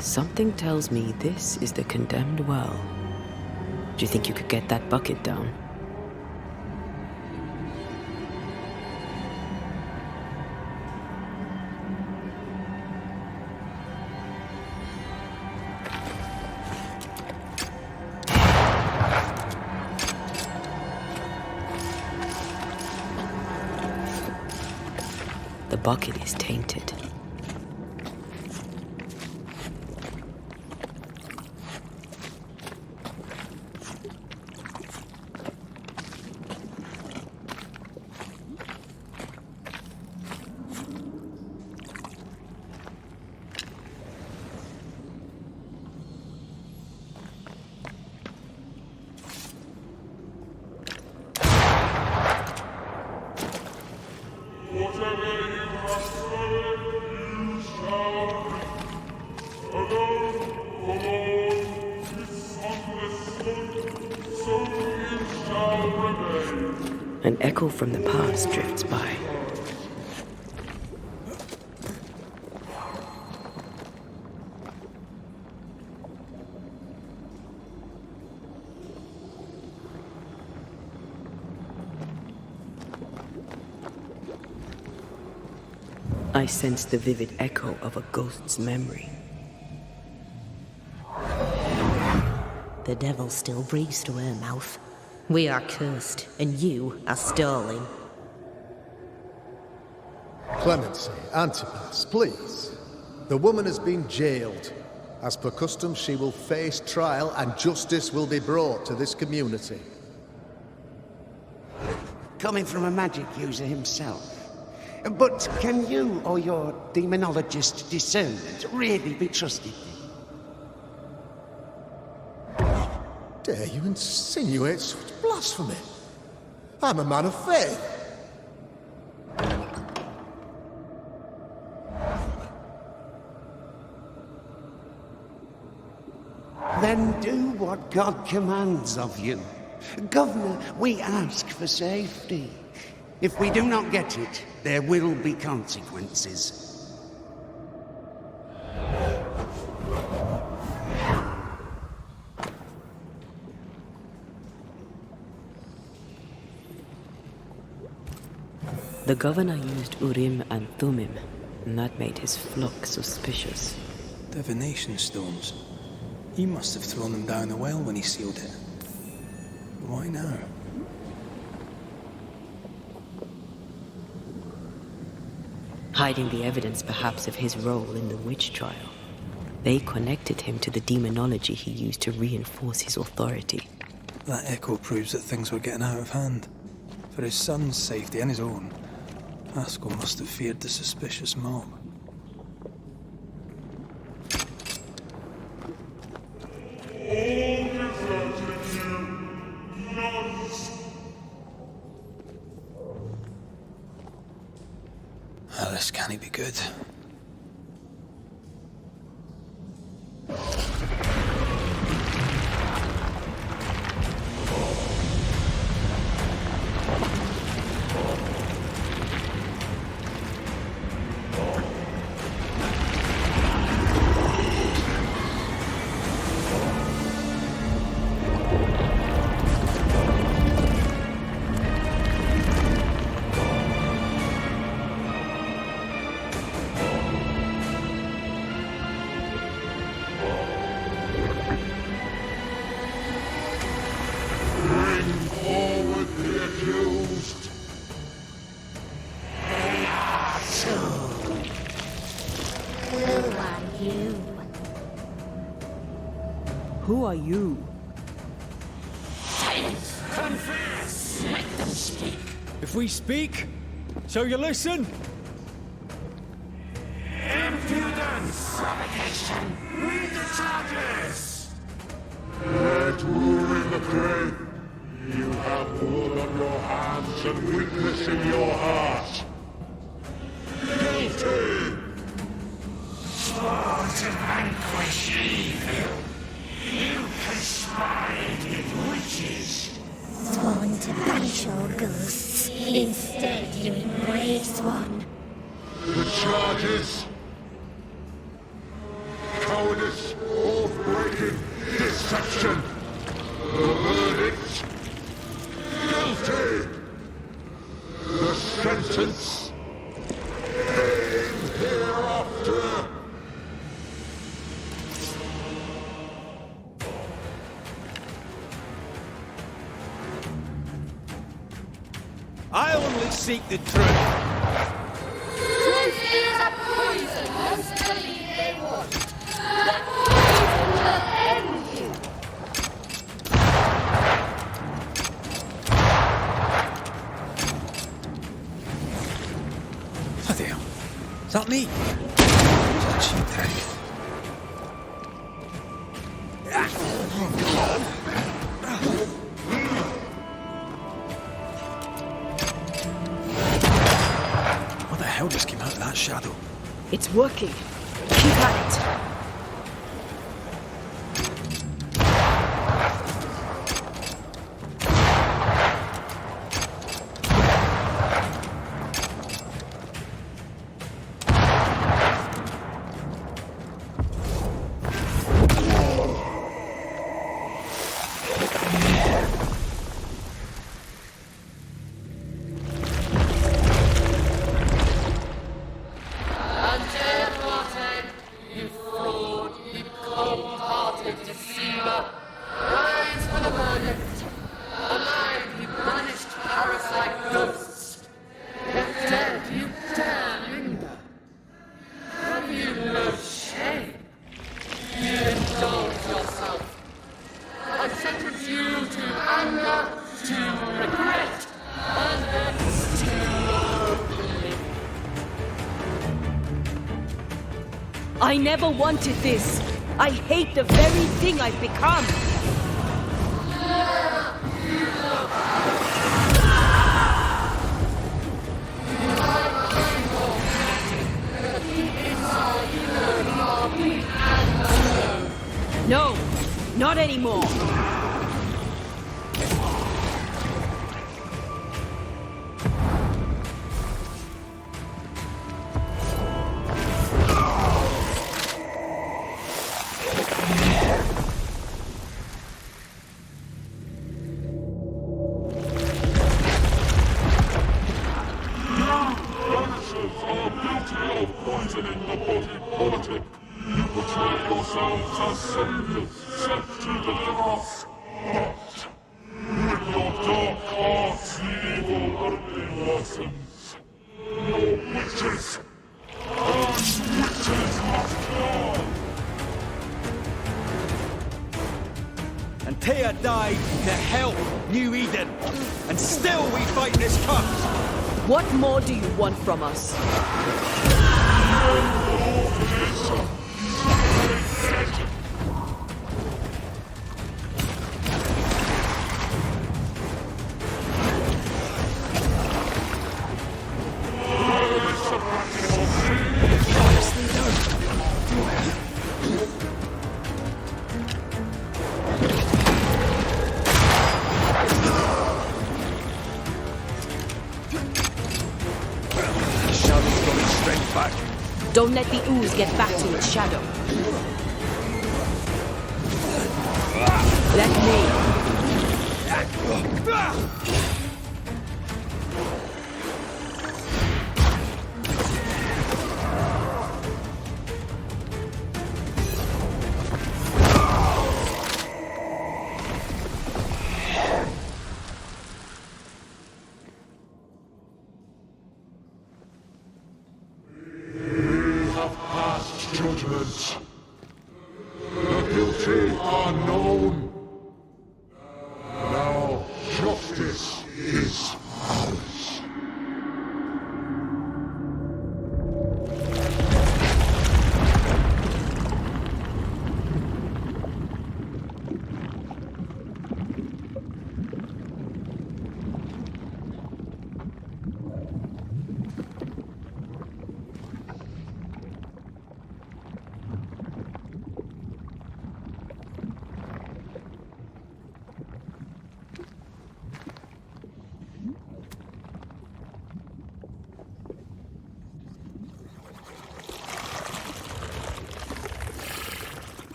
Something tells me this is the condemned well. Do you think you could get that bucket down? The bucket is tainted. An echo from the past drifts by. I sense the vivid echo of a ghost's memory. The devil still breathes through her mouth. We are cursed, and you are stolen. Clemency, Antipas, please. The woman has been jailed. As per custom, she will face trial and justice will be brought to this community. Coming from a magic user himself. But can you or your demonologist discernment really be trusted? Dare you insinuate such blasphemy? I'm a man of faith. what God commands of you. Governor, we ask for safety. If we do not get it, there will be consequences. The governor used Urim and Thummim, and that made his flock suspicious. Divination stones. He must have thrown them down the well when he sealed it. Why now? Hiding the evidence perhaps of his role in the witch trial. They connected him to the demonology he used to reinforce his authority. That echo proves that things were getting out of hand. For his son's safety and his own, Haskell must have feared the suspicious mob. Oh, this can't be good. Who are you? Silence! Confess! Make them speak! If we speak, shall you listen? Impudence! Provocation! Read the charges! Let Urim the Grey. You have blood on your hands and weakness in your heart. Guilty! Sworn to vanquish evil. You conspired with witches. Sworn to banish all ghosts. Instead, you embrace one. The charges: cowardice, oath-breaking, deception. The verdict: guilty. The sentence: pain hereafter. I only seek the truth. Truth is a poison, most believe they won't. That poison will end you. Bloody hell. Is that me? Is that cheap trick? What the hell just came out of that shadow? It's working. Keep at it. I never wanted this. I hate the very thing I've become. No, not anymore. poisoning the body politic. You portray yourselves as saviors sent to deliver us. But with your dark hearts, the evil only worsens. Your witches and witches must die. And Tia died to help New Eden. And still we fight this curse. What more do you want from us? Don't let the ooze get back to its shadow. Let me. Judgment. The guilty are known. Now justice is ours.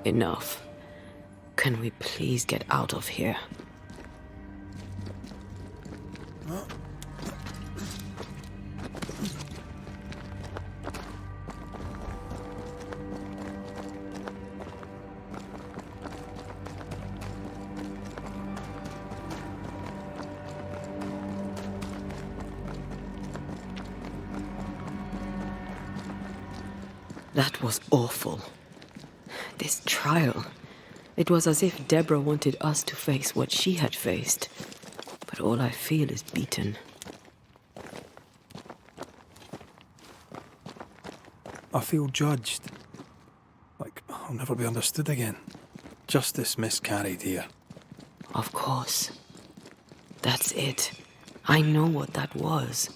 Enough. Can we please get out of here? That was awful. This trial. It was as if Deborah wanted us to face what she had faced. But all I feel is beaten. I feel judged. Like I'll never be understood again. Justice miscarried here. Of course. That's it. I know what that was.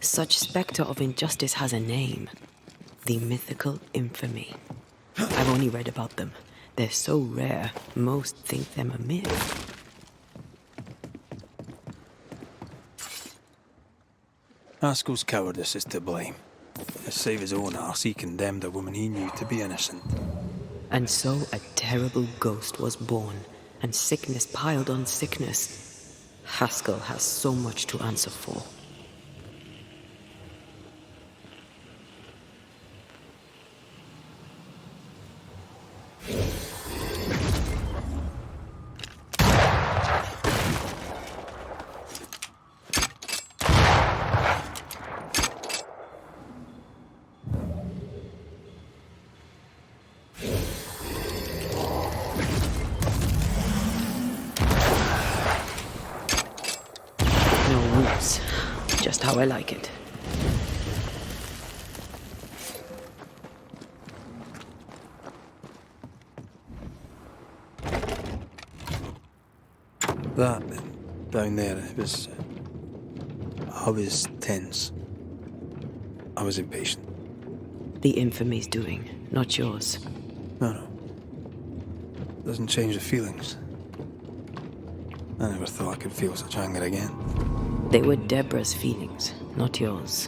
Such spectre of injustice has a name. The mythical infamy. I've only read about them. They're so rare, most think them a myth. Haskell's cowardice is to blame. To save his own arse, he condemned a woman he knew to be innocent. And so a terrible ghost was born, and sickness piled on sickness. Haskell has so much to answer for. Just how I like it. That, down there, I was tense. I was impatient. The infamy's doing, not yours. No. Doesn't change the feelings. I never thought I could feel such anger again. They were Deborah's feelings, not yours.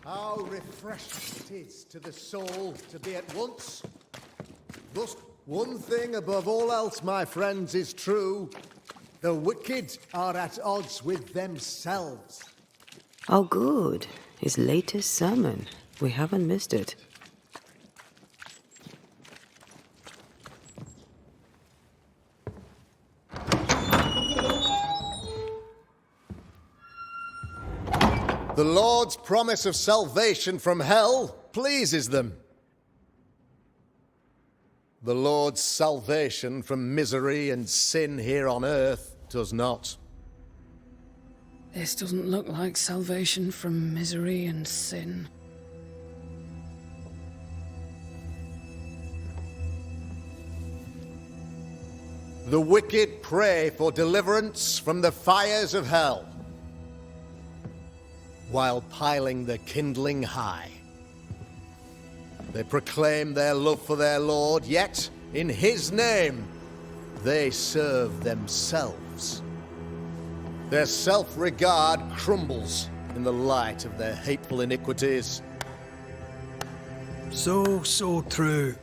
How refreshing it is to the soul to be at once. Thus, one thing above all else, my friends, is true. The wicked are at odds with themselves. Oh, good. His latest sermon. We haven't missed it. The Lord's promise of salvation from hell pleases them. The Lord's salvation from misery and sin here on earth does not. This doesn't look like salvation from misery and sin. The wicked pray for deliverance from the fires of hell, while piling the kindling high. They proclaim their love for their Lord, yet, in His name, they serve themselves. Their self-regard crumbles in the light of their hateful iniquities. So true.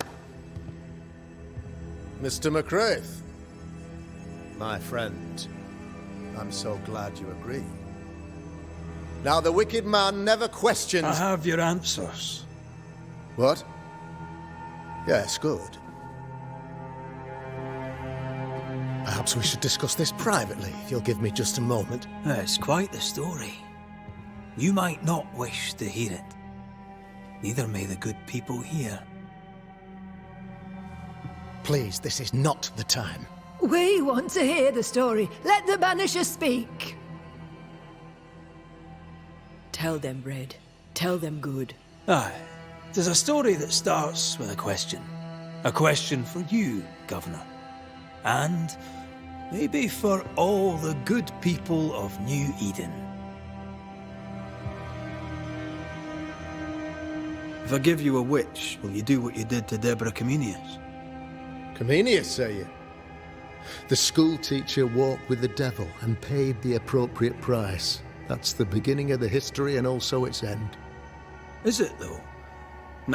Mr. McCraith, my friend, I'm so glad you agree. Now, the wicked man never questions... I have your answers. What? Yes, good. Perhaps we should discuss this privately, if you'll give me just a moment. It's quite the story. You might not wish to hear it. Neither may the good people here. Please, this is not the time. We want to hear the story. Let the Banishers speak. Tell them, Red. Tell them good. Aye. There's a story that starts with a question. A question for you, Governor. And maybe for all the good people of New Eden. If I give you a witch, will you do what you did to Deborah Comenius? Comenius, say you? The school teacher walked with the devil and paid the appropriate price. That's the beginning of the history and also its end. Is it, though?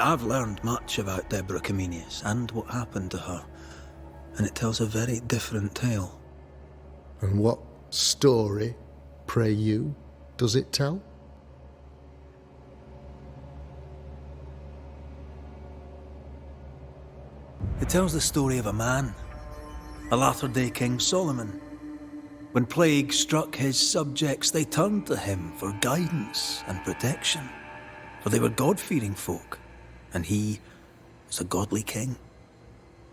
I've learned much about Deborah Comenius and what happened to her, and it tells a very different tale. And what story, pray you, does it tell? It tells the story of a man, a latter-day King Solomon. When plague struck his subjects, they turned to him for guidance and protection, for they were God-fearing folk, and he was a godly king.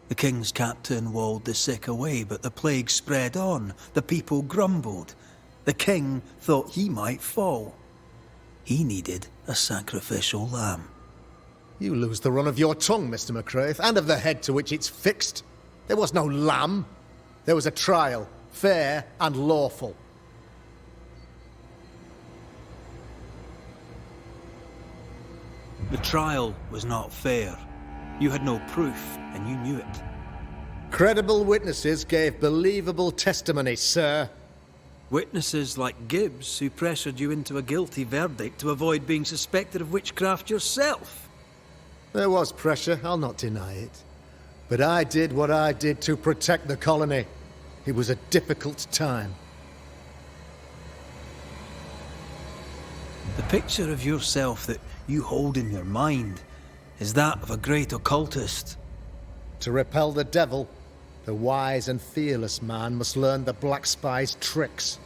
The king's captain walled the sick away, but the plague spread on. The people grumbled. The king thought he might fall. He needed a sacrificial lamb. You lose the run of your tongue, Mr. McCraith, and of the head to which it's fixed. There was no lamb. There was a trial, fair and lawful. The trial was not fair. You had no proof, and you knew it. Credible witnesses gave believable testimony, sir. Witnesses like Gibbs, who pressured you into a guilty verdict to avoid being suspected of witchcraft yourself. There was pressure, I'll not deny it. But I did what I did to protect the colony. It was a difficult time. The picture of yourself that you hold in your mind is that of a great occultist. To repel the devil, the wise and fearless man must learn the Black Spy's tricks.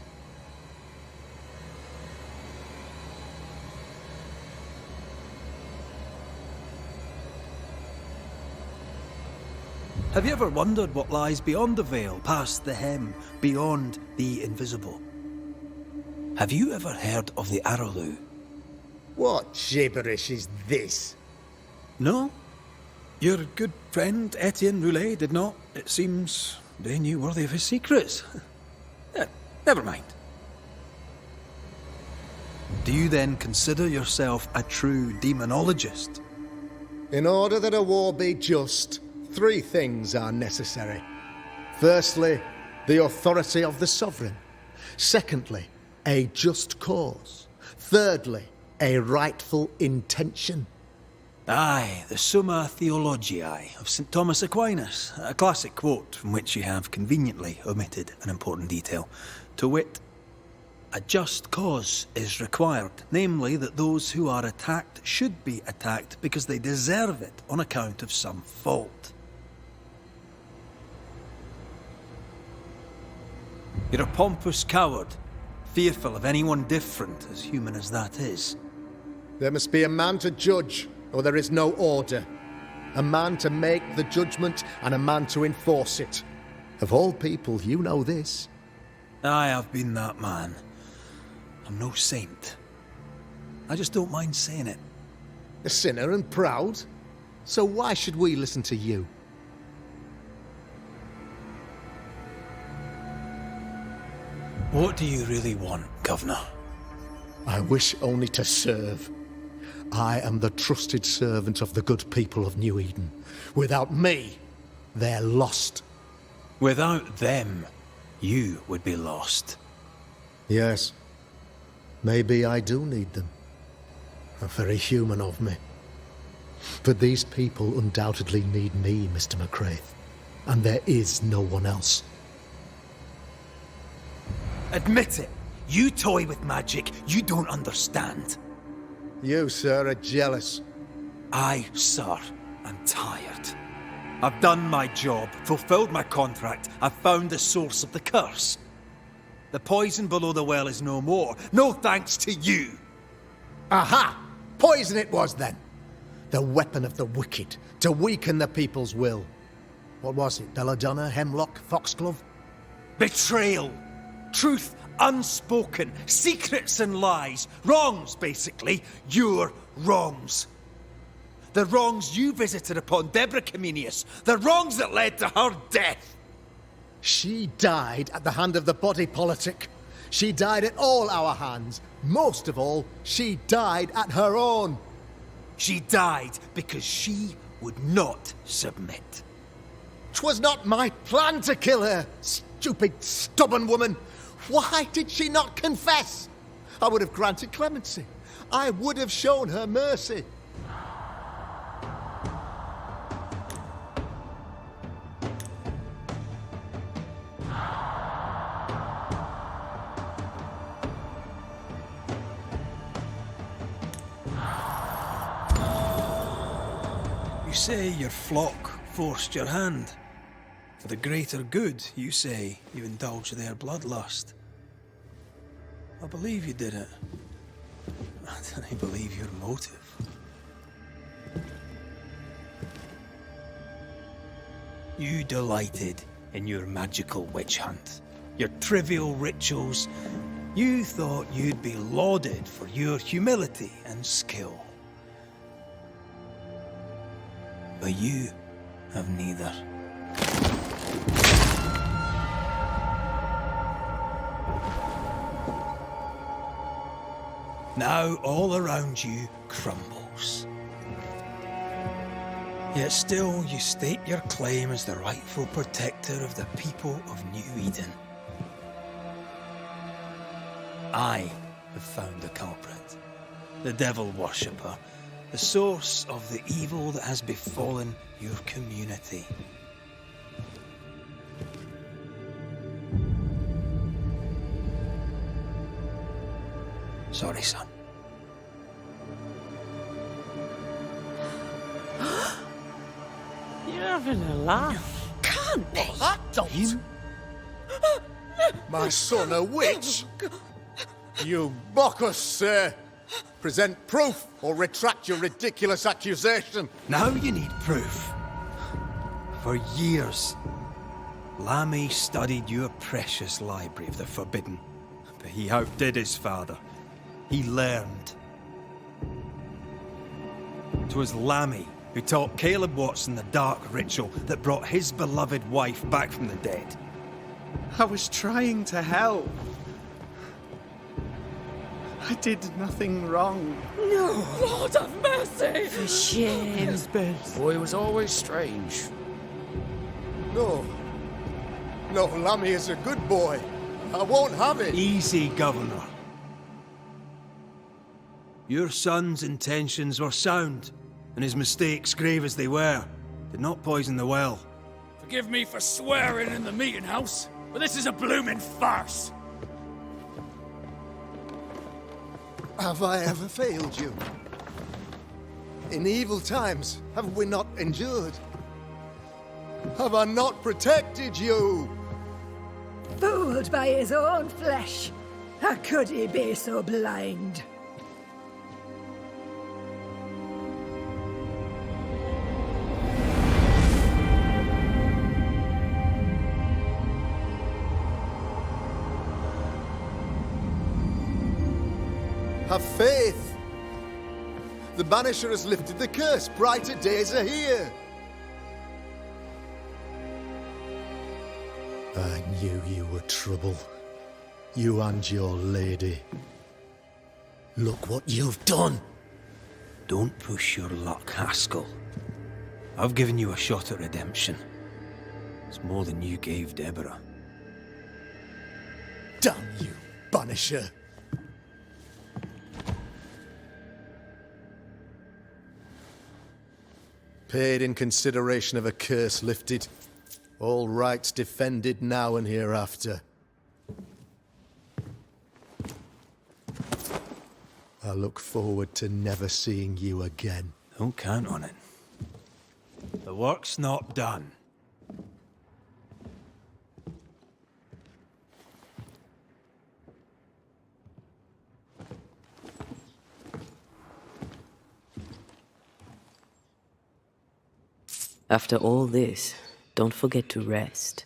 Have you ever wondered what lies beyond the veil, past the hem, beyond the invisible? Have you ever heard of the Araloo? What gibberish is this? No? Your good friend Etienne Roulet did not. It seems they knew worthy of his secrets. Never mind. Do you then consider yourself a true demonologist? In order that a war be just, 3 things are necessary. Firstly, the authority of the sovereign. Secondly, a just cause. Thirdly, a rightful intention. Aye, the Summa Theologiae of St. Thomas Aquinas, a classic quote from which you have conveniently omitted an important detail, to wit, a just cause is required, namely that those who are attacked should be attacked because they deserve it on account of some fault. You're a pompous coward, fearful of anyone different, as human as that is. There must be a man to judge, or there is no order. A man to make the judgment, and a man to enforce it. Of all people, you know this. I have been that man. I'm no saint. I just don't mind saying it. A sinner and proud? So why should we listen to you? What do you really want, Governor? I wish only to serve. I am the trusted servant of the good people of New Eden. Without me, they're lost. Without them, you would be lost. Yes. Maybe I do need them. Very human of me. But these people undoubtedly need me, Mr. McCraith. And there is no one else. Admit it. You toy with magic you don't understand. You, sir, are jealous. I, sir, am tired. I've done my job, fulfilled my contract, I've found the source of the curse. The poison below the well is no more. No thanks to you. Aha! Poison it was, then. The weapon of the wicked, to weaken the people's will. What was it? Belladonna, hemlock, foxglove? Betrayal. Truth unspoken. Secrets and lies. Wrongs, basically. Your wrongs. The wrongs you visited upon Deborah Comenius. The wrongs that led to her death. She died at the hand of the body politic. She died at all our hands. Most of all, she died at her own. She died because she would not submit. 'Twas not my plan to kill her, stupid, stubborn woman. Why did she not confess? I would have granted clemency. I would have shown her mercy. You say your flock forced your hand. For the greater good, you say, you indulge their bloodlust. I believe you did it. I don't believe your motive. You delighted in your magical witch hunt, your trivial rituals. You thought you'd be lauded for your humility and skill. But you have neither. Now all around you crumbles. Yet still you state your claim as the rightful protector of the people of New Eden. I have found the culprit, the devil worshipper, the source of the evil that has befallen your community. Sorry, son. You're having a laugh. Can't be. I don't. My son, a witch? You mock us, sir. Present proof or retract your ridiculous accusation. Now you need proof. For years, Lammy studied your precious library of the forbidden, but he outdid his father. He learned. 'Twas Lammy who taught Caleb Watson the dark ritual that brought his beloved wife back from the dead. I was trying to help. I did nothing wrong. No! Lord have mercy! For shame. Elizabeth. Boy was always strange. No. No, Lammy is a good boy. I won't have it. Easy, Governor. Your son's intentions were sound, and his mistakes, grave as they were, did not poison the well. Forgive me for swearing in the meeting house, but this is a blooming farce. Have I ever failed you? In evil times, have we not endured? Have I not protected you? Fooled by his own flesh. How could he be so blind? Have faith! The Banisher has lifted the curse. Brighter days are here. I knew you were trouble. You and your lady. Look what you've done! Don't push your luck, Haskell. I've given you a shot at redemption. It's more than you gave Deborah. Damn you, Banisher! Paid in consideration of a curse lifted. All rights defended now and hereafter. I look forward to never seeing you again. Don't count on it. The work's not done. After all this, don't forget to rest.